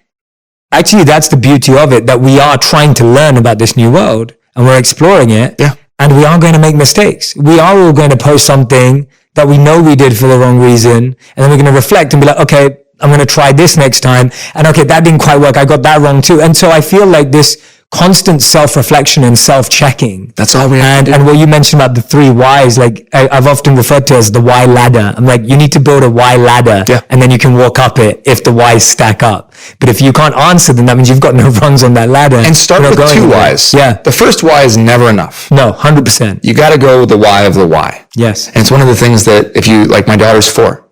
actually that's the beauty of it, that we are trying to learn about this new world. And we're exploring it. Yeah. And we are going to make mistakes. We are all going to post something that we know we did for the wrong reason. And then we're going to reflect and be like, okay, I'm going to try this next time. And okay, that didn't quite work. I got that wrong too. And so I feel like this constant self-reflection and self-checking. That's all we have to do. And what you mentioned about the 3 whys, like I've often referred to as the why ladder. I'm like, you need to build a why ladder and then you can walk up it if the whys stack up. But if you can't answer them, that means you've got no rungs on that ladder. And start with 2 whys. Yeah. The first why is never enough. No, 100%. You got to go with the why of the why. Yes. And it's one of the things that if you, like my daughter's 4.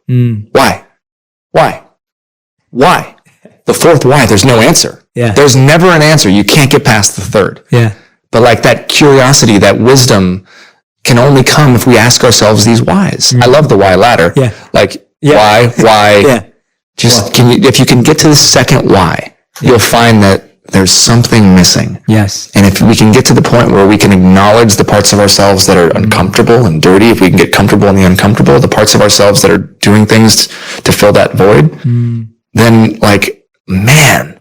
Why? The 4th why, there's no answer. Yeah. There's never an answer. You can't get past the 3rd. Yeah. But like that curiosity, that wisdom can only come if we ask ourselves these whys. I love the why ladder. Yeah. Like why? Yeah. Just if you can get to the 2nd why, you'll find that there's something missing. Yes. And if we can get to the point where we can acknowledge the parts of ourselves that are uncomfortable and dirty, if we can get comfortable in the uncomfortable, the parts of ourselves that are doing things to fill that void, then like, man,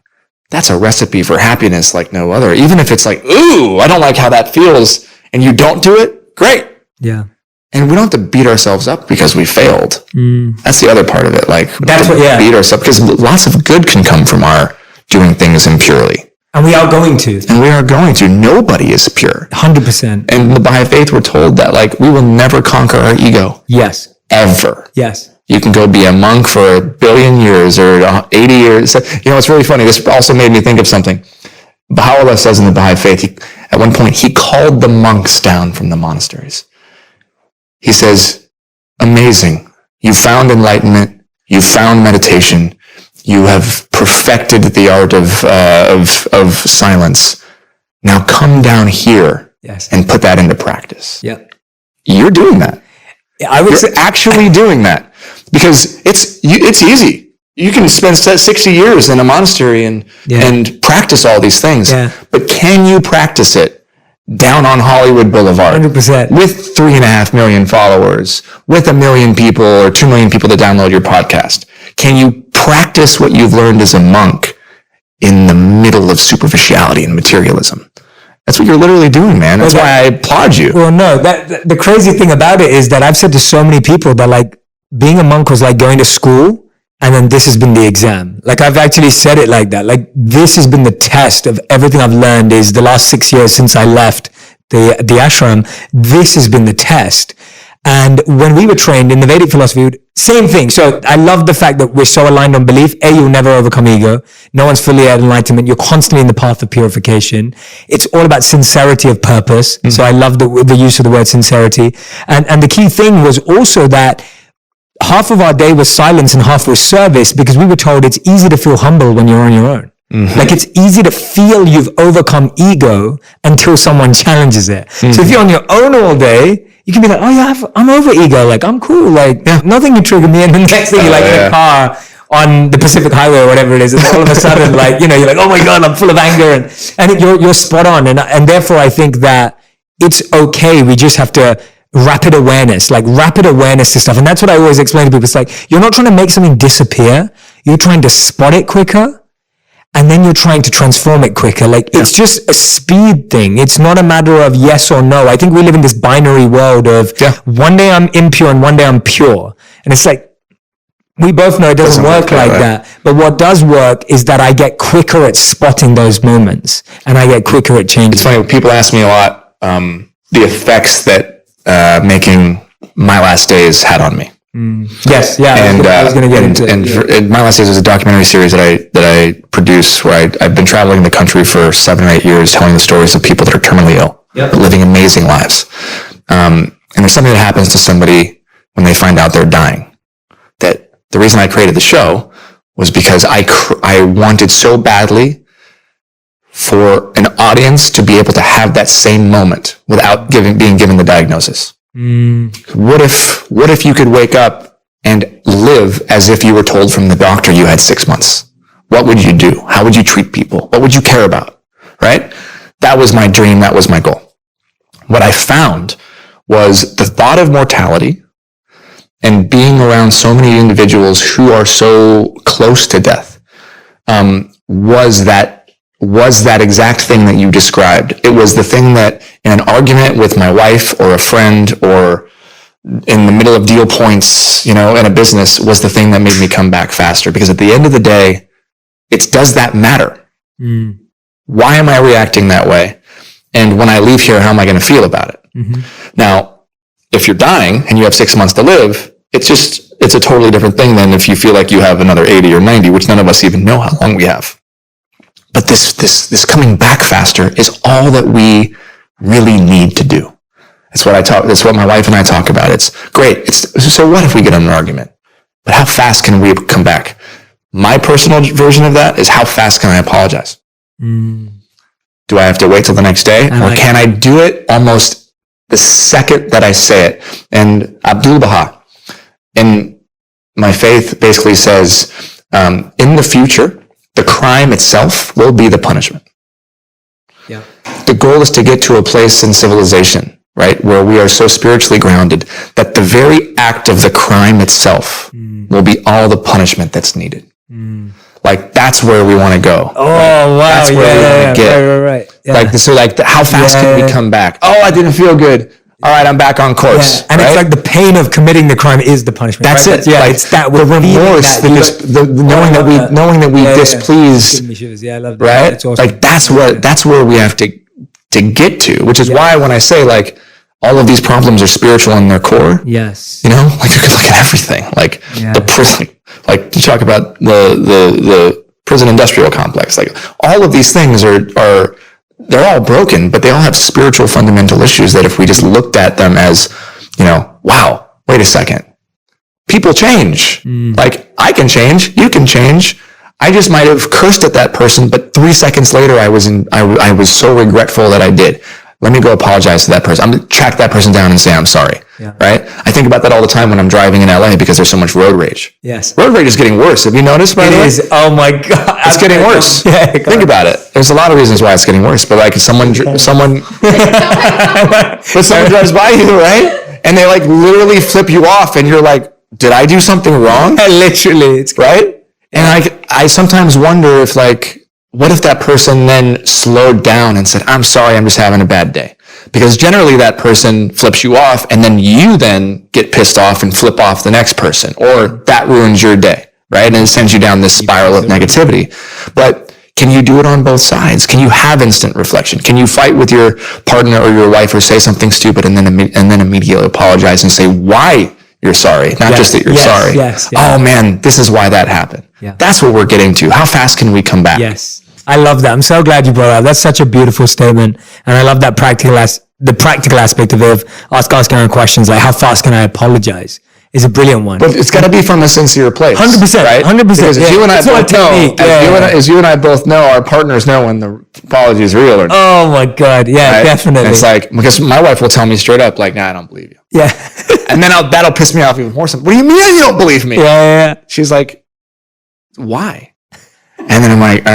that's a recipe for happiness like no other. Even if it's like, ooh, I don't like how that feels, and you don't do it, great. Yeah. And we don't have to beat ourselves up because we failed. That's the other part of it. Like, that's what, beat ourselves, because lots of good can come from our doing things impurely. And we are going to. Nobody is pure. 100%. And in the Baha'i faith, we're told that like we will never conquer our ego. Yes. Ever. Yes. You can go be a monk for 1 billion years or 80 years. You know, it's really funny. This also made me think of something. Baha'u'llah says in the Baha'i faith, at one point, he called the monks down from the monasteries. He says, amazing. You found enlightenment. You found meditation. You have perfected the art of silence. Now come down here and put that into practice. Yep. You're doing that. You're actually doing that. Because it's easy. You can spend 60 years in a monastery and practice all these things. Yeah. But can you practice it down on Hollywood Boulevard 100%. with 3.5 million followers, with 1 million people or 2 million people that download your podcast? Can you practice what you've learned as a monk in the middle of superficiality and materialism? That's what you're literally doing, man. That's why I applaud you. Well, no, the crazy thing about it is that I've said to so many people that like being a monk was like going to school and then this has been the exam. Like I've actually said it like that. Like this has been the test of everything I've learned is the last 6 years since I left the ashram. This has been the test. And when we were trained in the Vedic philosophy, same thing. So I love the fact that we're so aligned on belief. You'll never overcome ego. No one's fully at enlightenment. You're constantly in the path of purification. It's all about sincerity of purpose. So I love the use of the word sincerity. And the key thing was also that half of our day was silence and half was service, because we were told it's easy to feel humble when you're on your own. Like it's easy to feel you've overcome ego until someone challenges it. So if you're on your own all day, you can be like, oh yeah, I'm over ego. Like I'm cool. Like nothing can trigger me. And the next thing you're like in a car on the Pacific Highway or whatever it is, and all of a sudden like, you're like, oh my God, I'm full of anger. And you're spot on. And therefore I think that it's okay. We just have to rapid awareness to stuff. And that's what I always explain to people. It's like, you're not trying to make something disappear. You're trying to spot it quicker. and then you're trying to transform it quicker. Like, it's just a speed thing. It's not a matter of yes or no. I think we live in this binary world of one day I'm impure and one day I'm pure. And it's like, we both know it doesn't work like that. But what does work is that I get quicker at spotting those moments, and I get quicker at changing. It's funny, people ask me a lot, the effects that making My Last Days had on me. Yes, yeah. I was going to get into it. And My Last Days was a documentary series that I produce, where I've been traveling the country for 7 or 8 years, telling the stories of people that are terminally ill, living amazing lives. And there's something that happens to somebody when they find out they're dying. That the reason I created the show was because I wanted so badly for an audience to be able to have that same moment without being given the diagnosis. What if you could wake up and live as if you were told from the doctor you had 6 months? What would you do? How would you treat people? What would you care about? Right? That was my dream. That was my goal. What I found was the thought of mortality and being around so many individuals who are so close to death, was that exact thing that you described. It was the thing that in an argument with my wife or a friend or in the middle of deal points, in a business, was the thing that made me come back faster. Because at the end of the day, does that matter? Why am I reacting that way? And when I leave here, how am I going to feel about it? Now, if you're dying and you have 6 months to live, it's a totally different thing than if you feel like you have another 80 or 90, which none of us even know how long we have. But this coming back faster is all that we really need to do. That's what my wife and I talk about. It's great. So what if we get in an argument? But how fast can we come back? My personal version of that is, how fast can I apologize? Do I have to wait till the next day? Or can I do it almost the second that I say it? And Abdul Baha, in my faith, basically says, in the future, the crime itself will be the punishment. Yeah. The goal is to get to a place in civilization, right, where we are so spiritually grounded that the very act of the crime itself will be all the punishment that's needed. Like, that's where we want to go. Oh, right? Wow. That's where we want to get. Right. Yeah. How fast can we come back? Oh, I didn't feel good. All right, I'm back on course. Yeah. And it's like the pain of committing the crime is the punishment. That's right? it. Yeah, it's that the remorse, knowing that we displeased. Yeah, I love that. Right? That's awesome. Like, that's where we have to get to, which is why when I say, like, all of these problems are spiritual in their core. Yes. Like, you can look at everything. Like the prison, like you talk about the prison industrial complex. Like, all of these things they're all broken, but they all have spiritual fundamental issues that if we just looked at them as, wow, wait a second. People change. Like, I can change. You can change. I just might have cursed at that person, but 3 seconds later, I was so regretful that I did. Let me go apologize to that person. I'm going to track that person down and say, I'm sorry. Yeah. Right? I think about that all the time when I'm driving in LA because there's so much road rage. Yes. Road rage is getting worse. Have you noticed, by the way? It is. Oh my God. It's getting worse. Yeah, think about it. There's a lot of reasons why it's getting worse, but like someone drives by you, right? And they like literally flip you off and you're like, did I do something wrong? Literally. It's right? And I sometimes wonder if, like, what if that person then slowed down and said, I'm sorry, I'm just having a bad day? Because generally that person flips you off and then you then get pissed off and flip off the next person, or that ruins your day, right? And it sends you down this spiral of negativity. But can you do it on both sides? Can you have instant reflection? Can you fight with your partner or your wife or say something stupid and then immediately apologize and say why you're sorry, not just that you're sorry. Yes. Oh man, this is why that happened. Yeah. That's what we're getting to. How fast can we come back? Yes. I love that. I'm so glad you brought that up. That's such a beautiful statement. And I love that the practical aspect of it, asking our questions, like, how fast can I apologize? Is a brilliant one. But it's got to be from a sincere place. 100%. Right? 100%. Because as you and I both know, as you and I both know, our partners know when the apology is real or not. Oh my God. Yeah, right? Definitely. And it's like, because my wife will tell me straight up, like, nah, I don't believe you. Yeah. And then that'll piss me off even more. What do you mean you don't believe me? Yeah. She's like, why? And then I'm like, all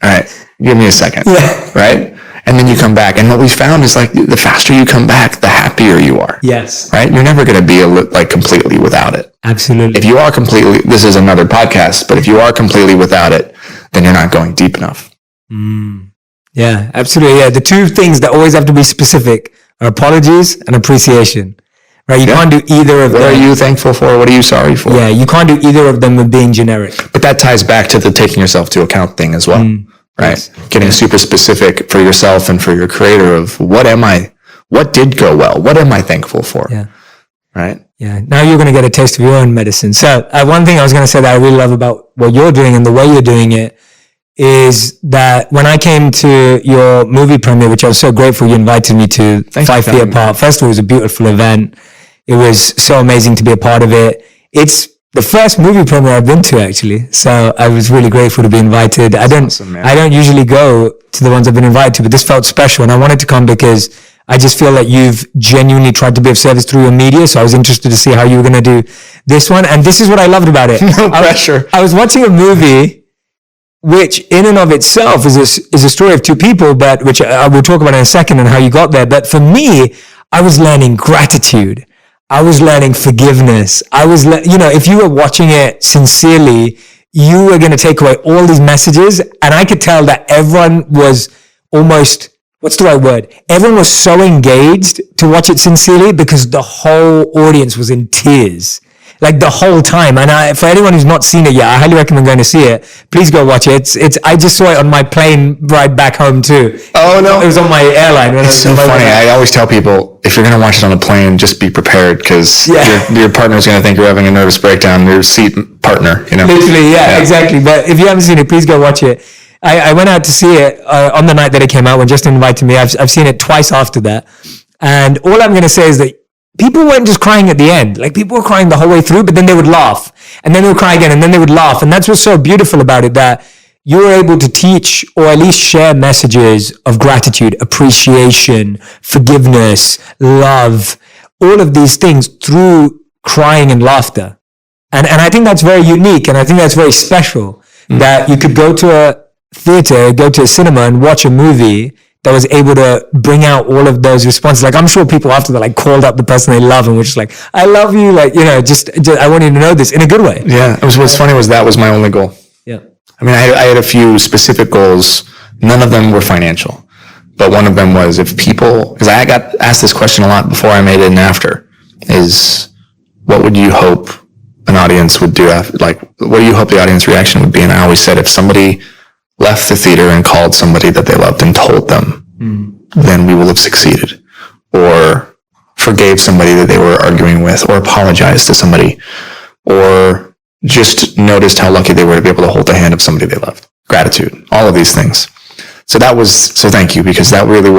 right, give me a second. Yeah. Right? And then you come back. And what we found is, like, the faster you come back, the happier you are. Right? You're never going to be like completely without it. Absolutely. If you are completely, this is another podcast, but if you are completely without it, then you're not going deep enough. Yeah, absolutely. Yeah, the two things that always have to be specific are apologies and appreciation. Right? You can't do either of them. What are you thankful for? What are you sorry for? Yeah, you can't do either of them with being generic. But that ties back to the taking yourself to account thing as well, right? Yes. Getting super specific for yourself and for your creator of what did go well? What am I thankful for? Yeah. Right? Yeah. Now you're going to get a taste of your own medicine. So one thing I was going to say that I really love about what you're doing and the way you're doing it is that when I came to your movie premiere, which I was so grateful you invited me to, 5 feet apart. First of all, it was a beautiful event. It was so amazing to be a part of it. It's the first movie premiere I've been to, actually. So I was really grateful to be invited. I don't usually go to the ones I've been invited to, but this felt special. And I wanted to come because I just feel that you've genuinely tried to be of service through your media. So I was interested to see how you were going to do this one. And this is what I loved about it. No pressure. I was watching a movie, which in and of itself is a story of two people, but which I will talk about in a second and how you got there. But for me, I was learning gratitude. I was learning forgiveness. If you were watching it sincerely, you were going to take away all these messages. And I could tell that everyone was almost, what's the right word? Everyone was so engaged to watch it sincerely because the whole audience was in tears. Like the whole time. And for anyone who's not seen it yet, I highly recommend going to see it. Please go watch it. I just saw it on my plane ride back home too. Oh no. It was on my airline. It's so funny. I always tell people, if you're going to watch it on a plane, just be prepared because your partner's going to think you're having a nervous breakdown, your seat partner, Literally, yeah, exactly. But if you haven't seen it, please go watch it. I went out to see it on the night that it came out when Justin invited me. I've seen it twice after that. And all I'm going to say is that people weren't just crying at the end. Like people were crying the whole way through, but then they would laugh. And then they would cry again, and then they would laugh. And that's what's so beautiful about it, that you were able to teach or at least share messages of gratitude, appreciation, forgiveness, love, all of these things through crying and laughter. And I think that's very unique. And I think that's very special that you could go to a theater, go to a cinema and watch a movie that was able to bring out all of those responses. Like I'm sure people after that called up the person they love and were just like, I love you. Just I want you to know this in a good way. Yeah. What's funny was that was my only goal. Yeah. I mean, I had a few specific goals. None of them were financial, but one of them was because I got asked this question a lot before I made it and after, is what would you hope an audience would do after, what do you hope the audience reaction would be? And I always said, if somebody left the theater and called somebody that they loved and told them, then we will have succeeded. Or forgave somebody that they were arguing with, or apologized to somebody, or just noticed how lucky they were to be able to hold the hand of somebody they loved. Gratitude, all of these things. So thank you, because that really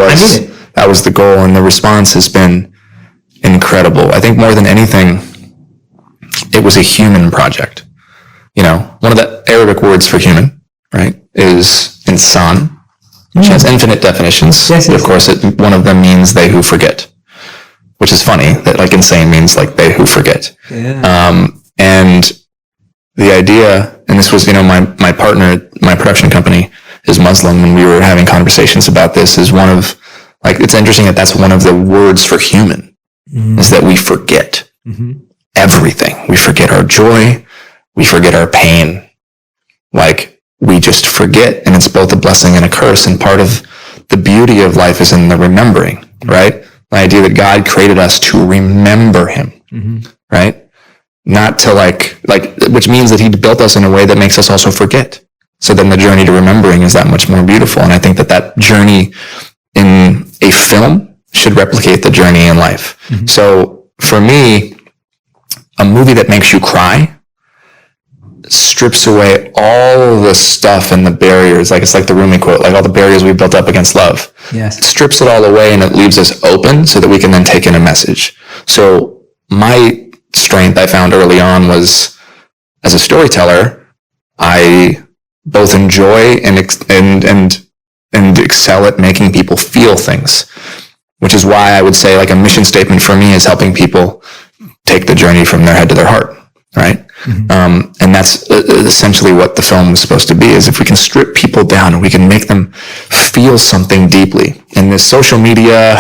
that was the goal, and the response has been incredible. I think more than anything, it was a human project. One of the Arabic words for human, right, is insan, which has infinite definitions. Yes. Of course, one of them means they who forget, which is funny that insane means they who forget. Yeah. And the idea, and this was, my partner, my production company is Muslim, and we were having conversations about this, is one of, it's interesting that that's one of the words for human, is that we forget everything. We forget our joy. We forget our pain. We just forget, and it's both a blessing and a curse. And part of the beauty of life is in the remembering, right? The idea that God created us to remember him, right? Not to which means that he built us in a way that makes us also forget. So then the journey to remembering is that much more beautiful. And I think that journey in a film should replicate the journey in life. So for me, a movie that makes you cry strips away all the stuff and the barriers. It's like the Rumi quote, all the barriers we built up against love. Yes. It strips it all away, and it leaves us open so that we can then take in a message. So my strength I found early on was, as a storyteller, I both enjoy and excel at making people feel things, which is why I would say a mission statement for me is helping people take the journey from their head to their heart, right? And that's essentially what the film was supposed to be, is if we can strip people down and we can make them feel something deeply in this social media,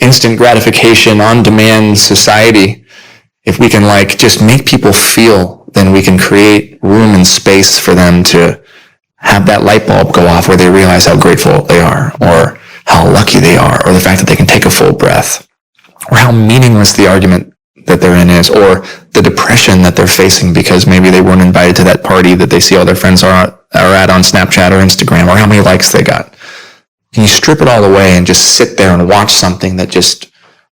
instant gratification, on-demand society, if we can just make people feel, then we can create room and space for them to have that light bulb go off where they realize how grateful they are, or how lucky they are, or the fact that they can take a full breath, or how meaningless the argument that they're in is, or the depression that they're facing because maybe they weren't invited to that party that they see all their friends are at on Snapchat or Instagram, or how many likes they got. Can you strip it all away and just sit there and watch something that just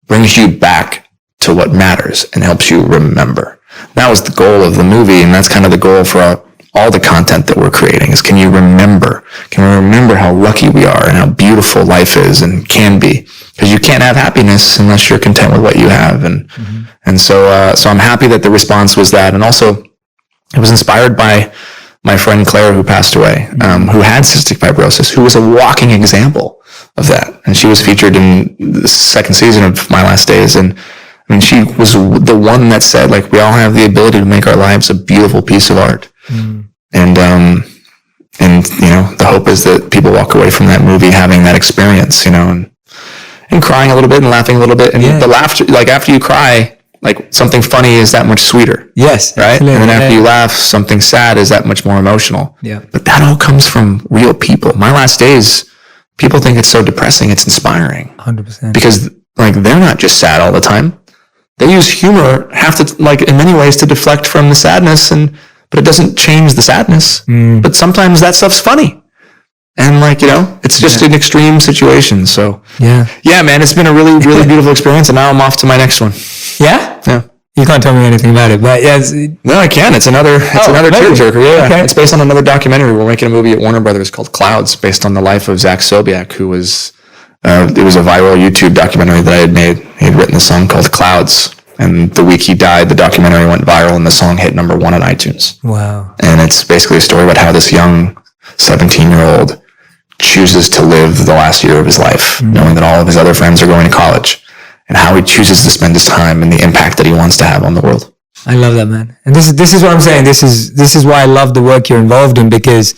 brings you back to what matters and helps you remember? That was the goal of the movie, and that's kind of the goal for all the content that we're creating, is can you remember? Can we remember how lucky we are and how beautiful life is and can be? Because you can't have happiness unless you're content with what you have. And so I'm happy that the response was that. And also, it was inspired by my friend Claire, who passed away, who had cystic fibrosis, who was a walking example of that. And she was featured in the second season of My Last Days. And I mean, she was the one that said, like, we all have the ability to make our lives a beautiful piece of art. And you know, the hope is that people walk away from that movie having that experience, you know, and crying a little bit and laughing a little bit. And the laughter, like, after you cry, like, something funny is that much sweeter. Yes. Right? Absolutely. And then after you laugh, something sad is that much more emotional. Yeah. But that all comes from real people. My Last Days, people think it's so depressing. It's inspiring. 100%. Because, like, they're not just sad all the time. They use humor like, in many ways to deflect from the sadness, but it doesn't change the sadness. But sometimes that stuff's funny. And, like, you know, it's just an extreme situation. So, yeah, man, it's been a really, really beautiful experience. And now I'm off to my next one. Yeah? Yeah. You can't tell me anything about it, but yeah. No, I can. It's another tearjerker. Yeah. Okay. It's based on another documentary. We're making a movie at Warner Brothers called Clouds, based on the life of Zach Sobiak, who was, it was a viral YouTube documentary that I had made. He had written a song called Clouds. And the week he died, the documentary went viral and the song hit number 1 on iTunes. Wow. And it's basically a story about how this young 17-year-old chooses to live the last year of his life, knowing that all of his other friends are going to college, and how he chooses to spend his time and the impact that he wants to have on the world. I love that, man. And this is what I'm saying. This is why I love the work you're involved in, because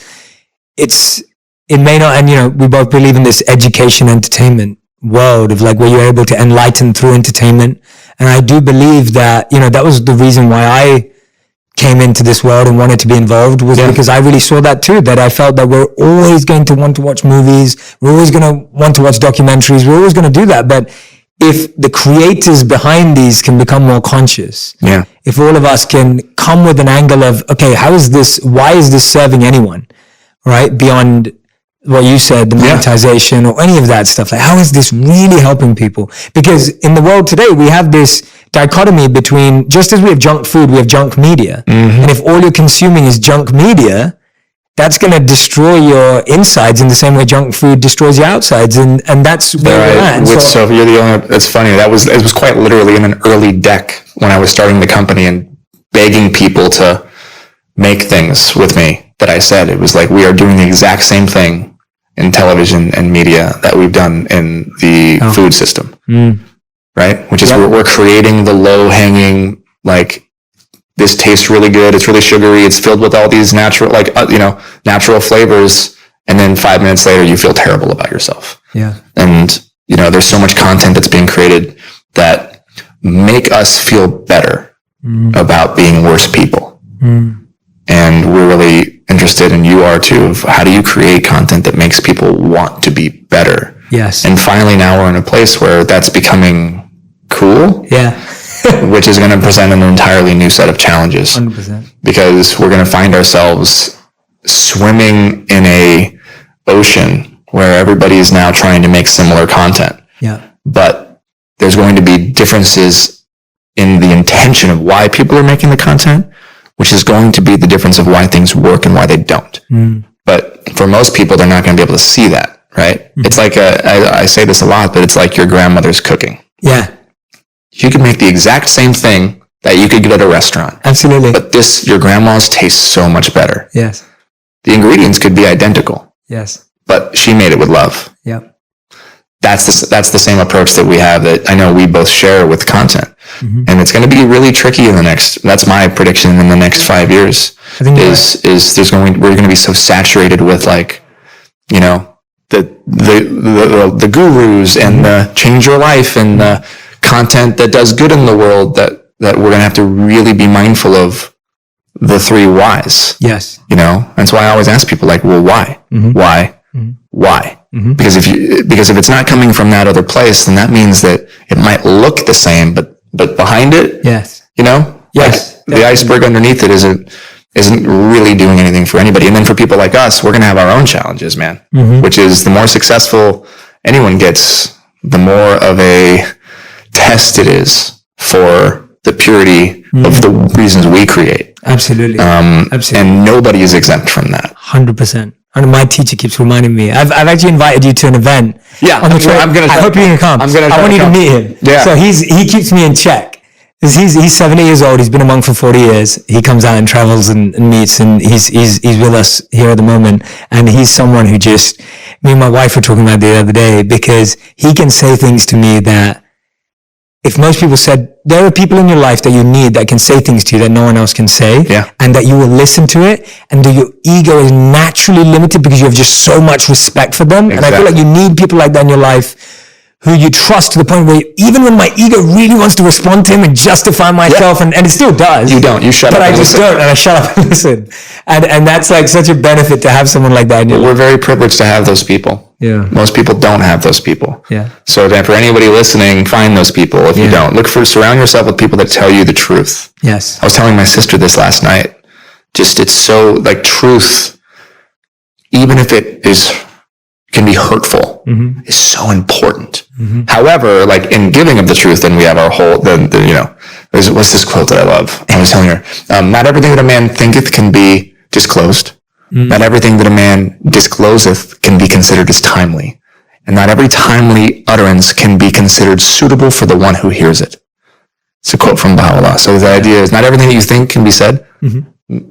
it may not, and you know, we both believe in this education entertainment world of, like, where you're able to enlighten through entertainment. And I do believe that, you know, that was the reason why I came into this world and wanted to be involved, was because I really saw that too, that I felt that we're always going to want to watch movies. We're always going to want to watch documentaries. We're always going to do that. But if the creators behind these can become more conscious, if all of us can come with an angle of, okay, why is this serving anyone, right? Beyond what you said, the monetization or any of that stuff. Like, how is this really helping people? Because in the world today, we have this dichotomy between, just as we have junk food, we have junk media. And if all you're consuming is junk media, that's going to destroy your insides in the same way junk food destroys your outsides. And that's where we're at. So you're the only, it's funny. It was quite literally in an early deck when I was starting the company and begging people to make things with me, that I said, it was like, we are doing the exact same thing in television and media that we've done in the food system, right? Which is we're creating the low-hanging, like, this tastes really good, it's really sugary, it's filled with all these natural, like, natural flavors, and then 5 minutes later you feel terrible about yourself. Yeah. And, you know, there's so much content that's being created that make us feel better about being worse people. And we're really interested, and you are too, of how do you create content that makes people want to be better? Yes. And finally now we're in a place where that's becoming cool. Yeah. Which is going to present an entirely new set of challenges. 100%. Because we're going to find ourselves swimming in a ocean where everybody is now trying to make similar content. Yeah. But there's going to be differences in the intention of why people are making the content, which is going to be the difference of why things work and why they don't. But for most people, they're not going to be able to see that, right? It's like, I say this a lot, but it's like your grandmother's cooking. Yeah. You can make the exact same thing that you could get at a restaurant. Absolutely. But your grandma's tastes so much better. Yes. The ingredients could be identical. Yes. But she made it with love. Yep. That's the same approach that we have, that I know we both share with content. And it's going to be really tricky that's my prediction in the next 5 years, we're going to be so saturated with, like, you know, the gurus and the change your life and the content that does good in the world, that we're going to have to really be mindful of the three whys. Yes. You know, and so I always ask people like, well, why? Why? Why? Because if it's not coming from that other place, then that means that it might look the same, but behind it, yes, you know, yes, like the iceberg underneath it isn't really doing anything for anybody. And then for people like us, we're going to have our own challenges, man, which is the more successful anyone gets, the more of a test it is for the purity of the reasons we create. Absolutely. Absolutely. And nobody is exempt from that. 100%. And my teacher keeps reminding me. I've actually invited you to an event. Yeah. On the train. I hope you can come. I want you to meet him. Yeah. So he keeps me in check. He's 70 years old. He's been a monk for 40 years. He comes out and travels and meets, and he's with us here at the moment. And he's someone who just, me and my wife were talking about the other day, because he can say things to me that if most people said, there are people in your life that you need that can say things to you that no one else can say, and that you will listen to it, and that your ego is naturally limited because you have just so much respect for them. Exactly. And I feel like you need people like that in your life who you trust to the point where even when my ego really wants to respond to him and justify myself, and it still does. You don't. You shut up. But I just don't, and I shut up and listen. And that's like such a benefit to have someone like that in your life. We're very privileged to have those people. Yeah. Most people don't have those people. Yeah. So then for anybody listening, find those people if you don't. Surround yourself with people that tell you the truth. Yes. I was telling my sister this last night. Just, it's so, like, truth, even if it can be hurtful, is so important. However, like in giving of the truth, then we have our whole, what's this quote that I love? I was telling her, not everything that a man thinketh can be disclosed. Not everything that a man discloseth can be considered as timely. And not every timely utterance can be considered suitable for the one who hears it. It's a quote from Baha'u'llah. So the idea is not everything that you think can be said,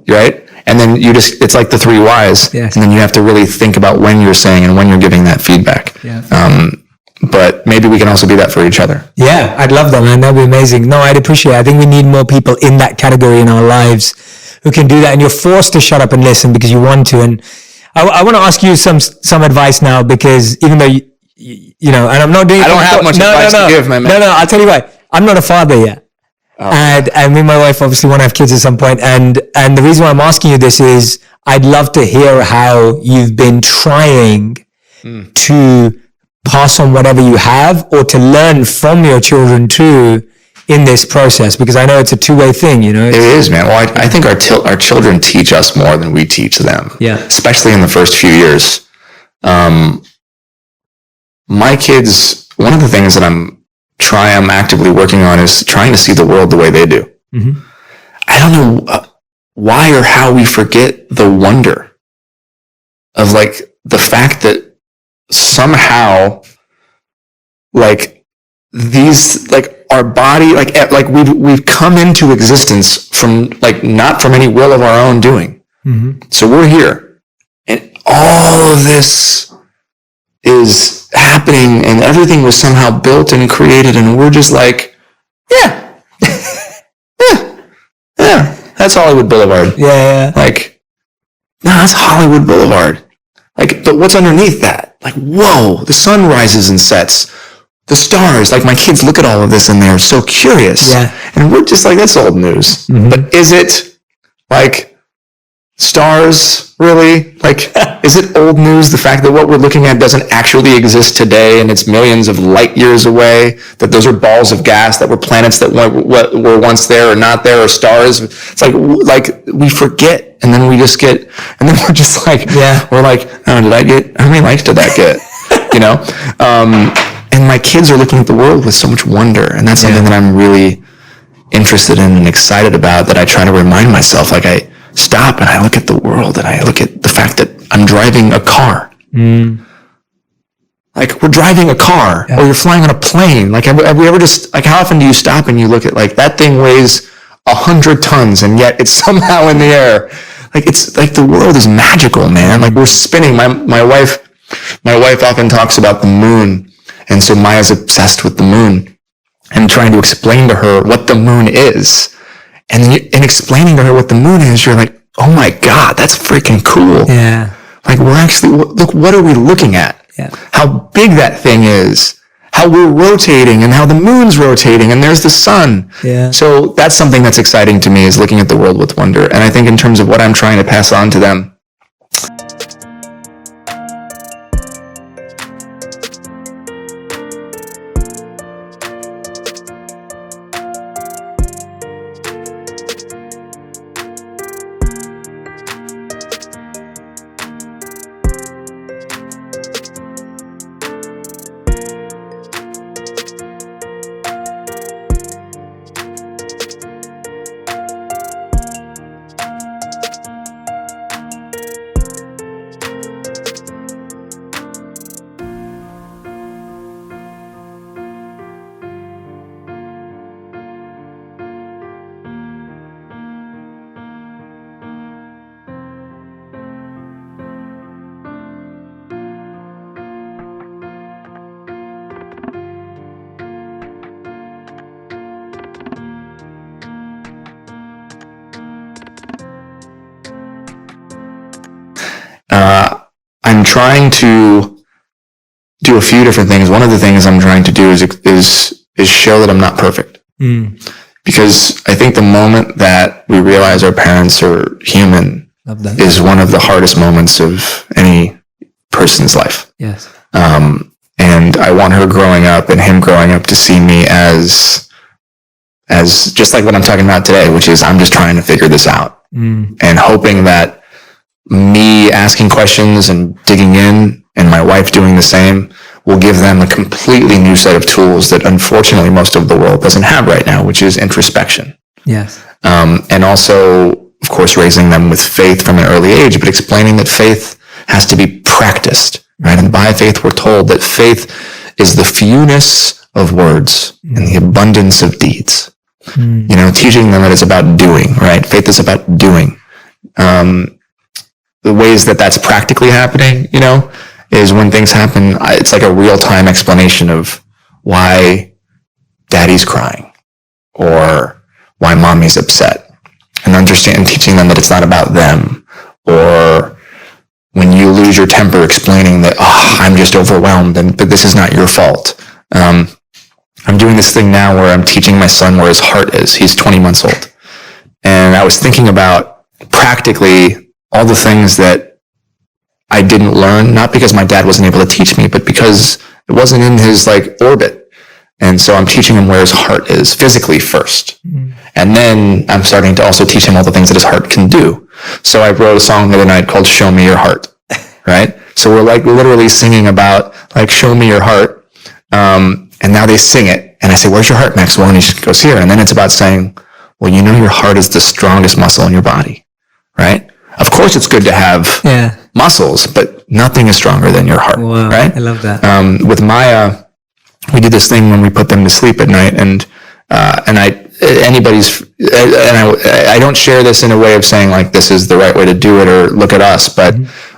right? And then it's like the three whys. Yes. And then you have to really think about when you're saying and when you're giving that feedback. Yeah. But maybe we can also be that for each other. Yeah, I'd love that, man. That'd be amazing. No, I'd appreciate it. I think we need more people in that category in our lives who can do that. And you're forced to shut up and listen because you want to. And I want to ask you some advice now, because even though you know, and I'm not doing. I don't have much advice to give, my man. No, I'll tell you why. I'm not a father yet. Oh. And me and my wife obviously want to have kids at some point. And the reason why I'm asking you this is I'd love to hear how you've been trying to pass on whatever you have, or to learn from your children too in this process, because I know it's a two-way thing, you know. It is, man. Well, I think our children teach us more than we teach them. Yeah. Especially in the first few years. My kids, one of the things that I'm actively working on is trying to see the world the way they do. I don't know why or how we forget the wonder of, like, the fact that somehow, like, these, like, our body, like we've come into existence from, like, not from any will of our own doing. So we're here, and all of this is happening, and everything was somehow built and created, and we're just like, yeah, that's Hollywood Boulevard. Yeah. Like, no, that's Hollywood Boulevard. Like, but what's underneath that? Like, whoa, the sun rises and sets. The stars, like, my kids look at all of this and they're so curious. Yeah. And we're just like, that's old news. But is it, like, stars, really? Like, is it old news, the fact that what we're looking at doesn't actually exist today and it's millions of light years away, that those are balls of gas, that were planets that were once there or not there, or stars? It's like we forget, and then we just get, and then we're just like, we're like, oh, how many likes did that get? You know? And my kids are looking at the world with so much wonder, and that's something that I'm really interested in and excited about, that I try to remind myself, like, I stop and I look at the world, and I look at the fact that I'm driving a car. Like, we're driving a car, or you're flying on a plane. Like, have we ever just, like, how often do you stop and you look at, like, that thing weighs 100 tons and yet it's somehow in the air? Like, it's like the world is magical, man. Like, we're spinning. My wife often talks about the moon. And so Maya's obsessed with the moon, and trying to explain to her what the moon is. And in explaining to her what the moon is, you're like, oh my God, that's freaking cool. Yeah. Like, we're actually, look, what are we looking at? Yeah. How big that thing is. how we're rotating and how the moon's rotating and there's the sun. Yeah. So that's something that's exciting to me, is looking at the world with wonder. And I think in terms of what I'm trying to pass on to them, I'm trying to do a few different things. One of the things I'm trying to do is show that I'm not perfect. Because I think the moment that we realize our parents are human is one of the hardest moments of any person's life. Yes. And I want her growing up and him growing up to see me as just like what I'm talking about today, which is I'm just trying to figure this out and hoping that me asking questions and digging in and my wife doing the same will give them a completely new set of tools that unfortunately most of the world doesn't have right now, which is introspection. Yes. And also, of course, raising them with faith from an early age, but explaining that faith has to be practiced, right? And by faith, we're told that faith is the fewness of words and the abundance of deeds. You know, teaching them that it's about doing, right? Faith is about doing. The ways that that's practically happening, you know, is when things happen, it's like a real-time explanation of why daddy's crying or why mommy's upset, and teaching them that it's not about them. Or when you lose your temper, explaining that, I'm just overwhelmed but this is not your fault. I'm doing this thing now where I'm teaching my son where his heart is. He's 20 months old. And I was thinking about practically all the things that I didn't learn, not because my dad wasn't able to teach me, but because it wasn't in his orbit. And so I'm teaching him where his heart is physically first. And then I'm starting to also teach him all the things that his heart can do. So I wrote a song the other night called Show Me Your Heart, right? So we're literally singing about show me your heart. And now they sing it. And I say, where's your heart, Maxwell? And he goes here. And then it's about saying, well, you know, your heart is the strongest muscle in your body, right? Of course, it's good to have muscles, but nothing is stronger than your heart, right? I love that. With Maya, we do this thing when we put them to sleep at night, and I don't share this in a way of saying this is the right way to do it or look at us, but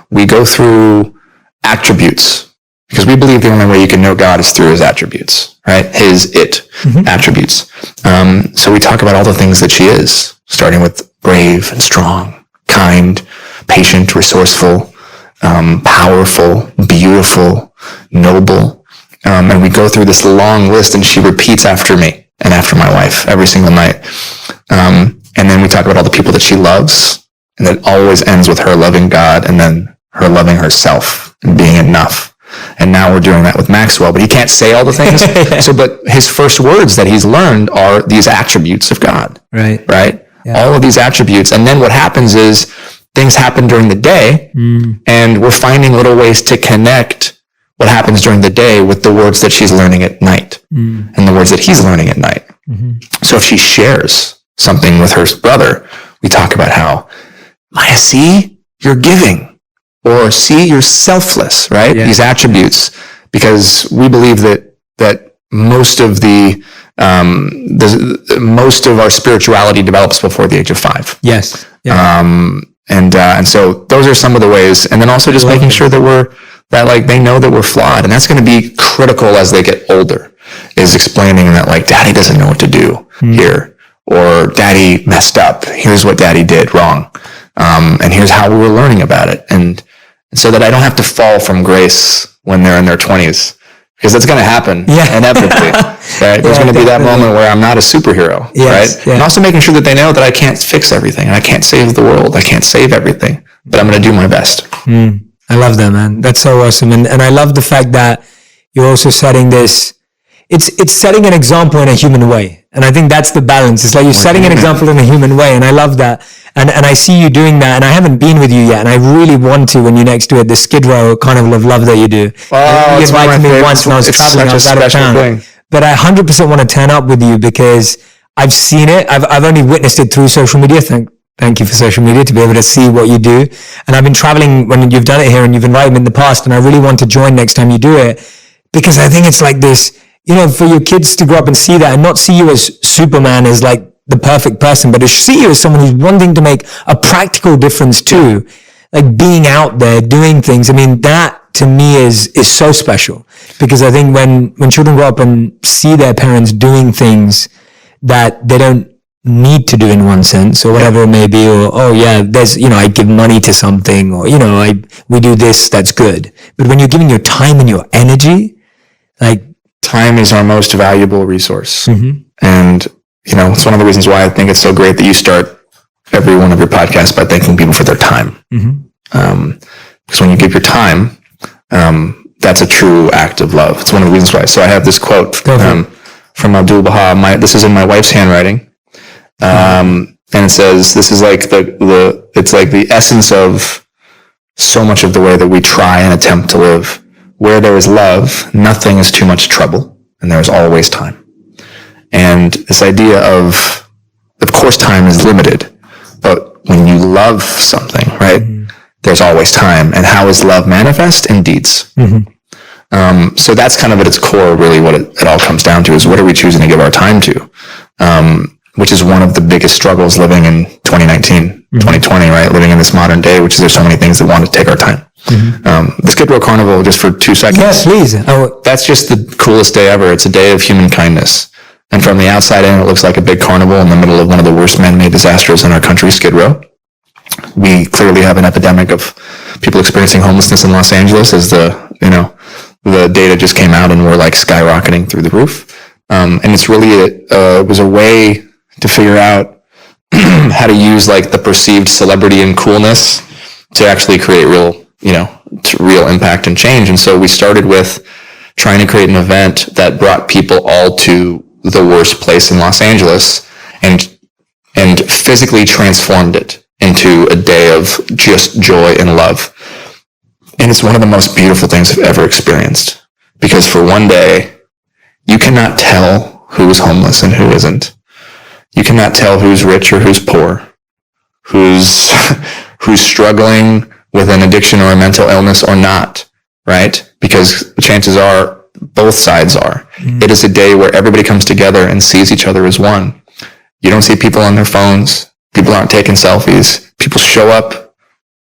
we go through attributes, because we believe the only way you can know God is through his attributes, right? Attributes. So we talk about all the things that she is, starting with brave and strong, kind, patient, resourceful, powerful, beautiful, noble. And we go through this long list, and she repeats after me and after my wife every single night. And then we talk about all the people that she loves, and it always ends with her loving God and then her loving herself and being enough. And now we're doing that with Maxwell, but he can't say all the things. But his first words that he's learned are these attributes of God. Right? Yeah. All of these attributes. And then what happens is things happen during the day, and we're finding little ways to connect what happens during the day with the words that she's learning at night and the words that he's learning at night. So if she shares something with her brother, we talk about how, Maya, see, you're giving. Or see, you're selfless, right? Yeah. These attributes, because we believe that most of most of our spirituality develops before the age of 5. Yes. Yeah. And so those are some of the ways, and then also just making sure that they know that we're flawed, and that's going to be critical as they get older. Is explaining that Daddy doesn't know what to do here, or Daddy messed up. Here's what Daddy did wrong, and here's how we were learning about it, and so that I don't have to fall from grace when they're in their 20s, because that's going to happen inevitably, right? There's going to be that moment where I'm not a superhero, right? And also making sure that they know that I can't fix everything and I can't save the world. I can't save everything, but I'm going to do my best. I love that, man. That's so awesome. And I love the fact that you're also setting this, it's setting an example in a human way. And I think that's the balance. It's like you're setting an example in a human way. And I love that. And I see you doing that. And I haven't been with you yet. And I really want to when you next do it, the Skid Row Carnival of Love that you do. Oh, you invited me once when I was traveling. I was out of town. But I 100% want to turn up with you because I've seen it. I've only witnessed it through social media. Thank you for social media to be able to see what you do. And I've been traveling when you've done it here and you've invited me in the past. And I really want to join next time you do it because I think it's like this, you know, for your kids to grow up and see that and not see you as Superman, as like the perfect person, but to see you as someone who's wanting to make a practical difference too, like being out there, doing things. I mean, that to me is so special because I think when children grow up and see their parents doing things that they don't need to do in one sense or whatever it may be, or, oh yeah, there's, you know, I give money to something or, you know, we do this, that's good. But when you're giving your time and your energy, like time is our most valuable resource. And, you know, it's one of the reasons why I think it's so great that you start every one of your podcasts by thanking people for their time. Because when you give your time, that's a true act of love. It's one of the reasons why. So I have this quote from Abdul Baha. This is in my wife's handwriting. And it says, this is like it's like the essence of so much of the way that we try and attempt to live. Where there is love, nothing is too much trouble, and there is always time. And this idea of course, time is limited, but when you love something, right, there's always time. And how is love manifest? In deeds. So that's kind of at its core, really, what it all comes down to is what are we choosing to give our time to? Which is one of the biggest struggles living in 2019, 2020, right? Living in this modern day, which is there's so many things that want to take our time. The Skid Row Carnival, just for 2 seconds. Yes, please. That's just the coolest day ever. It's a day of human kindness. And from the outside in, it looks like a big carnival in the middle of one of the worst man-made disasters in our country, Skid Row. We clearly have an epidemic of people experiencing homelessness in Los Angeles as the data just came out and we're like skyrocketing through the roof. And it's really, it was a way to figure out how to use like the perceived celebrity and coolness to actually create real impact and change. And so we started with trying to create an event that brought people all to the worst place in Los Angeles and physically transformed it into a day of just joy and love. And it's one of the most beautiful things I've ever experienced because for one day, you cannot tell who is homeless and who isn't. You cannot tell who's rich or who's poor, who's struggling with an addiction or a mental illness or not, right? Because the chances are both sides are. It is a day where everybody comes together and sees each other as one. You don't see people on their phones. People aren't taking selfies. People show up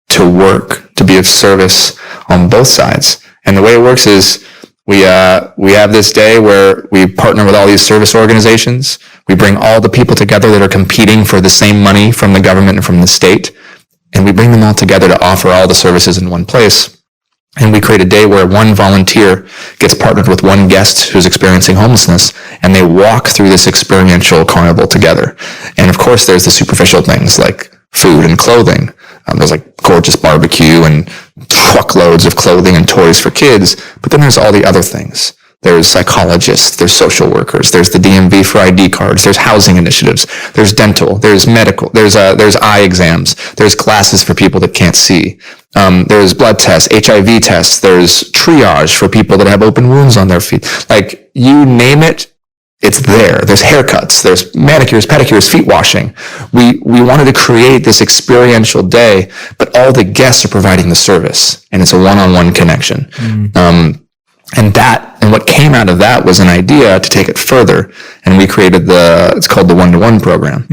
to work, to be of service on both sides. And the way it works is we have this day where we partner with all these service organizations. We bring all the people together that are competing for the same money from the government and from the state. And we bring them all together to offer all the services in one place. And we create a day where one volunteer gets partnered with one guest who's experiencing homelessness, and they walk through this experiential carnival together. And of course, there's the superficial things like food and clothing. There's like gorgeous barbecue and truckloads of clothing and toys for kids. But then there's all the other things. There's psychologists, there's social workers, there's the DMV for ID cards, there's housing initiatives, there's dental, there's medical, there's eye exams, there's glasses for people that can't see, there's blood tests, HIV tests, there's triage for people that have open wounds on their feet. Like, you name it, it's there. There's haircuts, there's manicures, pedicures, feet washing. We wanted to create this experiential day, but all the guests are providing the service, and it's a one-on-one connection. And what came out of that was an idea to take it further. And we created it's called the one-to-one program.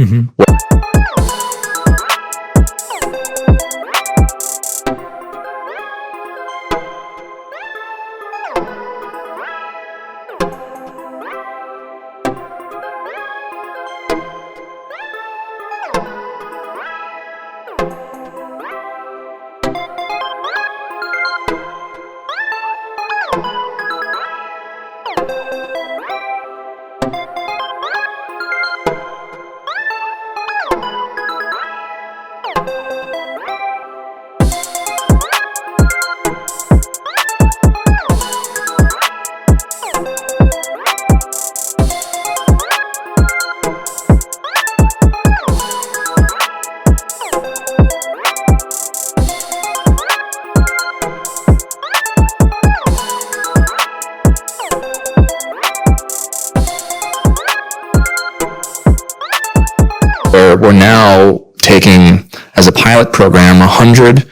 as a pilot program 100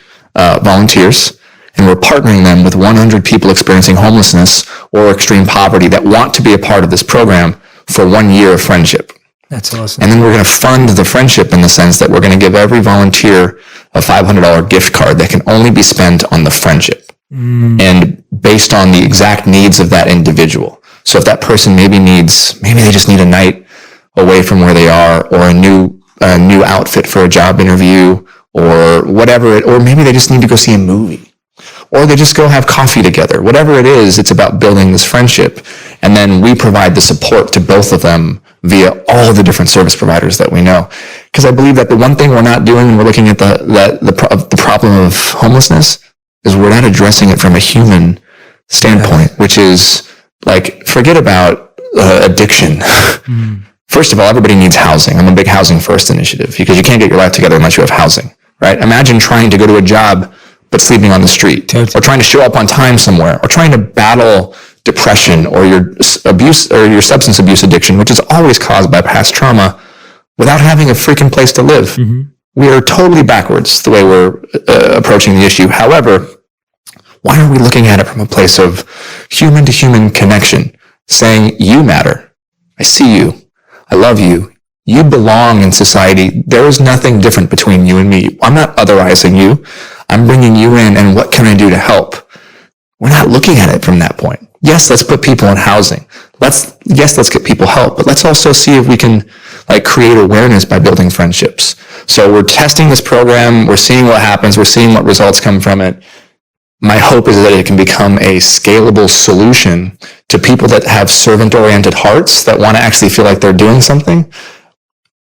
volunteers, and we're partnering them with 100 people experiencing homelessness or extreme poverty that want to be a part of this program for 1 year of friendship. That's awesome. And then we're going to fund the friendship in the sense that we're going to give every volunteer a $500 gift card that can only be spent on the friendship and based on the exact needs of that individual. So if that person maybe they just need a night away from where they are, or a new outfit for a job interview, or whatever or maybe they just need to go see a movie, or they just go have coffee together. Whatever it is, it's about building this friendship. And then we provide the support to both of them via all the different service providers that we know. Because I believe that the one thing we're not doing when we're looking at the problem of homelessness is we're not addressing it from a human standpoint, which is like, forget about addiction. First of all, everybody needs housing. I'm a big housing first initiative, because you can't get your life together unless you have housing, right? Imagine trying to go to a job but sleeping on the street, or trying to show up on time somewhere, or trying to battle depression or your abuse or your substance abuse addiction, which is always caused by past trauma, without having a freaking place to live. We are totally backwards the way we're approaching the issue. However, why are we looking at it from a place of human to human connection, saying, you matter, I see you, I love you, you belong in society, there is nothing different between you and me, I'm not otherizing you, I'm bringing you in, and what can I do to help? We're not looking at it from that point. Yes, let's put people in housing. Let's get people help, but let's also see if we can create awareness by building friendships. So we're testing this program. We're seeing what happens. We're seeing what results come from it. My hope is that it can become a scalable solution to people that have servant-oriented hearts, that want to actually feel like they're doing something.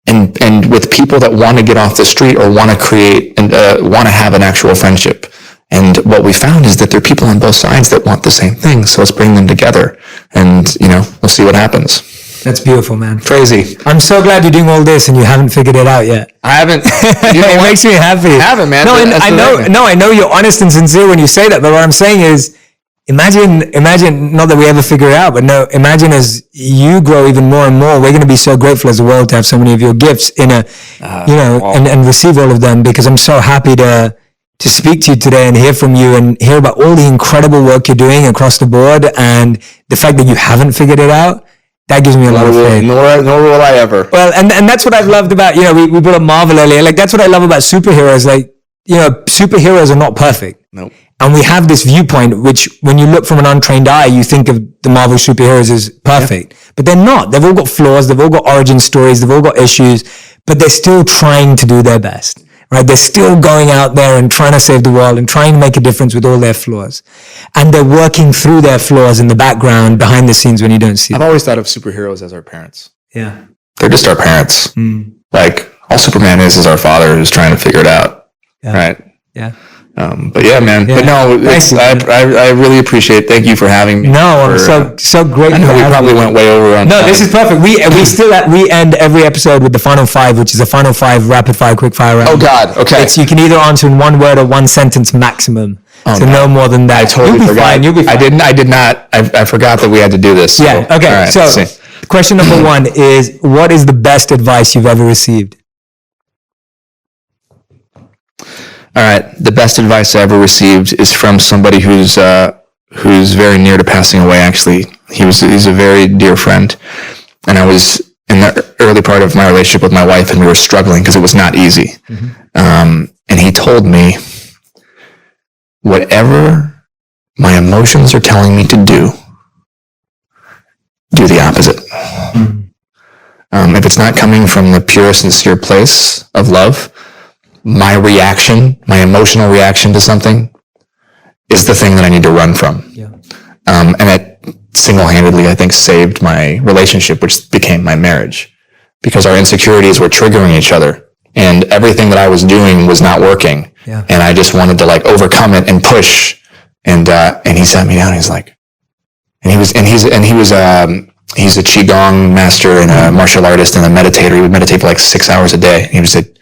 And with people that want to get off the street, or want to create and want to have an actual friendship. And what we found is that there are people on both sides that want the same thing. So let's bring them together, and we'll see what happens. That's beautiful, man. Crazy. I'm so glad you're doing all this and you haven't figured it out yet. I haven't. It makes me happy. I haven't, man. No, and I know you're honest and sincere when you say that. But what I'm saying is, imagine, not that we ever figure it out, but no, imagine as you grow even more and more, we're going to be so grateful as a world to have so many of your gifts in and receive all of them, because I'm so happy to speak to you today and hear from you and hear about all the incredible work you're doing across the board, and the fact that you haven't figured it out. That gives me a lot of faith. Nor will I ever. Well, and that's what I've loved about, we brought up Marvel earlier. That's what I love about superheroes. Superheroes are not perfect. Nope. And we have this viewpoint, which when you look from an untrained eye, you think of the Marvel superheroes as perfect. Yeah. But they're not. They've all got flaws. They've all got origin stories. They've all got issues. But they're still trying to do their best. Right? They're still going out there and trying to save the world and trying to make a difference with all their flaws. And they're working through their flaws in the background, behind the scenes, when you don't see them. I've always thought of superheroes as our parents. Yeah. They're just our parents. All Superman is our father who's trying to figure it out. Yeah. Right? Yeah. But yeah, man. Yeah. But no, I really appreciate it. Thank you for having me. No, I'm so grateful. I know we probably went way over on No, time. This is perfect. We end every episode with the final five, which is a final five rapid fire, quick fire round. Oh God. Okay. You can either answer in one word or one sentence maximum. No more than that. I totally forgot. You'll be fine. I did not. I forgot that we had to do this. So. Yeah. Okay. Right, so question number one is, what is the best advice you've ever received? All right. The best advice I ever received is from somebody who's very near to passing away. Actually, he's a very dear friend, and I was in the early part of my relationship with my wife, and we were struggling because it was not easy. And he told me, whatever my emotions are telling me to do the opposite. If it's not coming from the pure, sincere place of love, my emotional reaction to something is the thing that I need to run from. Yeah. And it single-handedly, I think, saved my relationship, which became my marriage, because our insecurities were triggering each other, and everything that I was doing was not working. Yeah. And I just wanted to overcome it and push. And he sat me down. He's like, he's a qigong master and a martial artist and a meditator. He would meditate for 6 hours a day. He would say,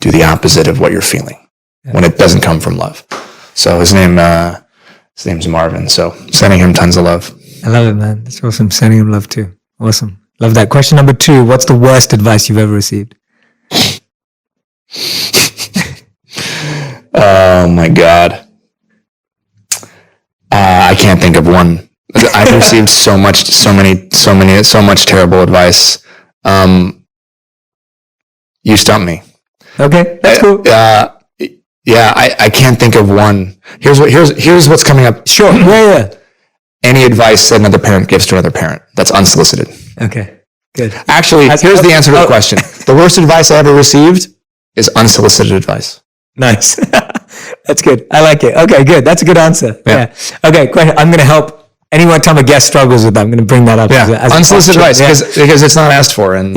do the opposite of what you're feeling when it doesn't come from love. So his name's Marvin. So sending him tons of love. I love it, man. That's awesome. Sending him love too. Awesome. Love that. Question number two. What's the worst advice you've ever received? Oh my God. I can't think of one. I've received so much terrible advice. You stump me. Okay, that's cool. Yeah, I can't think of one. Here's what's coming up. Sure. Yeah. Any advice that another parent gives to another parent that's unsolicited. Okay. Good. Actually, here's the answer to the question. The worst advice I ever received is unsolicited advice. Nice. That's good. I like it. Okay, good. That's a good answer. Yeah. Okay, question. I'm going to help anyone time a guest struggles with that. I'm going to bring that up. Yeah. As unsolicited advice because it's not asked for. And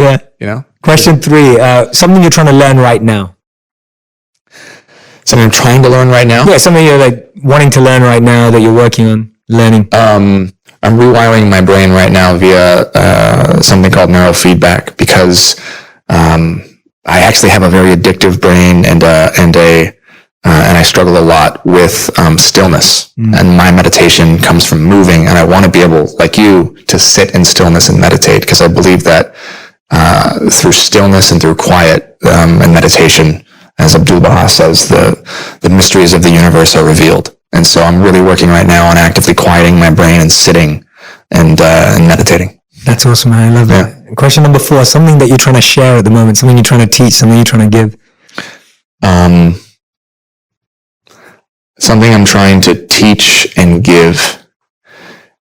Question 3. Something you're trying to learn right now. Something I'm trying to learn right now? Yeah, something you're like wanting to learn right now that you're working on learning. I'm rewiring my brain right now via something called neurofeedback because I actually have a very addictive brain and I struggle a lot with stillness. And my meditation comes from moving, and I want to be able, like you, to sit in stillness and meditate because I believe that through stillness and through quiet and meditation, as Abdul Baha says, the mysteries of the universe are revealed. And so I'm really working right now on actively quieting my brain and sitting and meditating. That's awesome, man. I love that. Question number 4, something that you're trying to share at the moment, something you're trying to teach, something you're trying to give. Something I'm trying to teach and give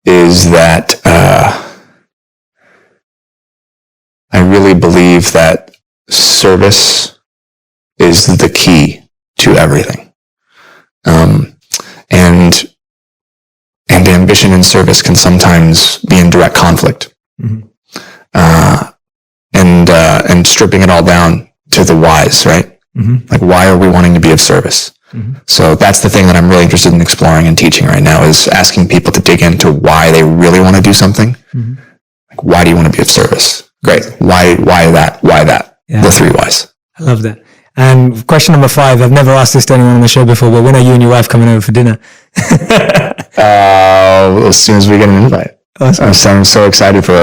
is that I really believe that service is the key to everything. And ambition and service can sometimes be in direct conflict. And stripping it all down to the whys, right? Like, why are we wanting to be of service? So that's the thing that I'm really interested in exploring and teaching right now, is asking people to dig into why they really want to do something. Like, why do you want to be of service? Great. Why that? Why that? Yeah. The 3 whys. I love that. And question number 5, I've never asked this to anyone on the show before, but when are you and your wife coming over for dinner? As soon as we get an invite. Awesome. I'm so excited for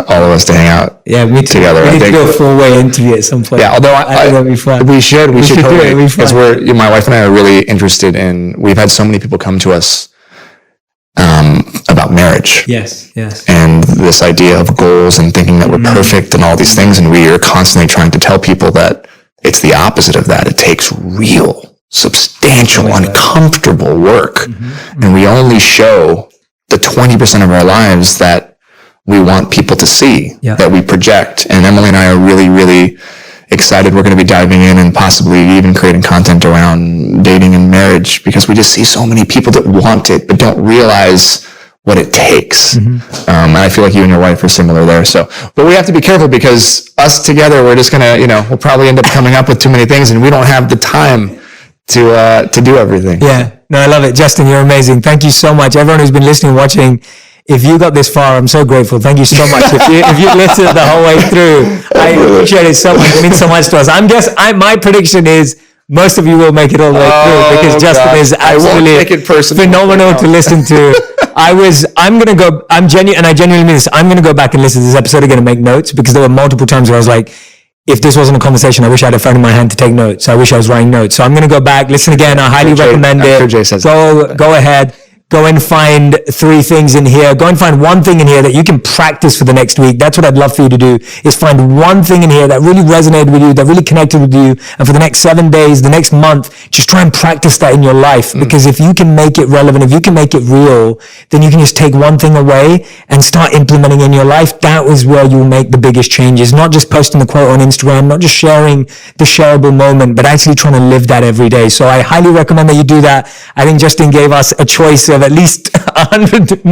all of us to hang out. Yeah, me too. Together. We need to do a full-way interview at some point. Yeah, although I think that'd be fun. We should totally, because my wife and I are really interested in. We've had so many people come to us about marriage. Yes. And this idea of goals and thinking that we're perfect and all these things, and we are constantly trying to tell people that it's the opposite of that. It takes real, substantial, uncomfortable work, and we only show the 20% of our lives that we want people to see, that we project. And Emily and I are really, really excited. We're going to be diving in and possibly even creating content around dating and marriage, because we just see so many people that want it but don't realize what it takes. And I feel like you and your wife are similar there. So, but we have to be careful, because us together, we're just going to, we'll probably end up coming up with too many things, and we don't have the time to do everything. Yeah. No, I love it. Justin, you're amazing. Thank you so much. Everyone who's been listening, watching, if you got this far, I'm so grateful. Thank you so much. If you listened the whole way through, I appreciate it so much. It means so much to us. My prediction is most of you will make it all the way through, because Justin is absolutely phenomenal to listen to. I'm genuinely mean this. I'm going to go back and listen to this episode again and make notes, because there were multiple times where I was like, if this wasn't a conversation, I wish I had a phone in my hand to take notes. I wish I was writing notes. So I'm going to go back, listen again. I highly recommend it. Go ahead. Go and find 3 things in here. Go and find one thing in here that you can practice for the next week. That's what I'd love for you to do, is find one thing in here that really resonated with you, that really connected with you. And for the next 7 days, the next month, just try and practice that in your life. Because if you can make it relevant, if you can make it real, then you can just take one thing away and start implementing in your life. That is where you'll make the biggest changes. Not just posting the quote on Instagram, not just sharing the shareable moment, but actually trying to live that every day. So I highly recommend that you do that. I think Justin gave us a choice of at least 100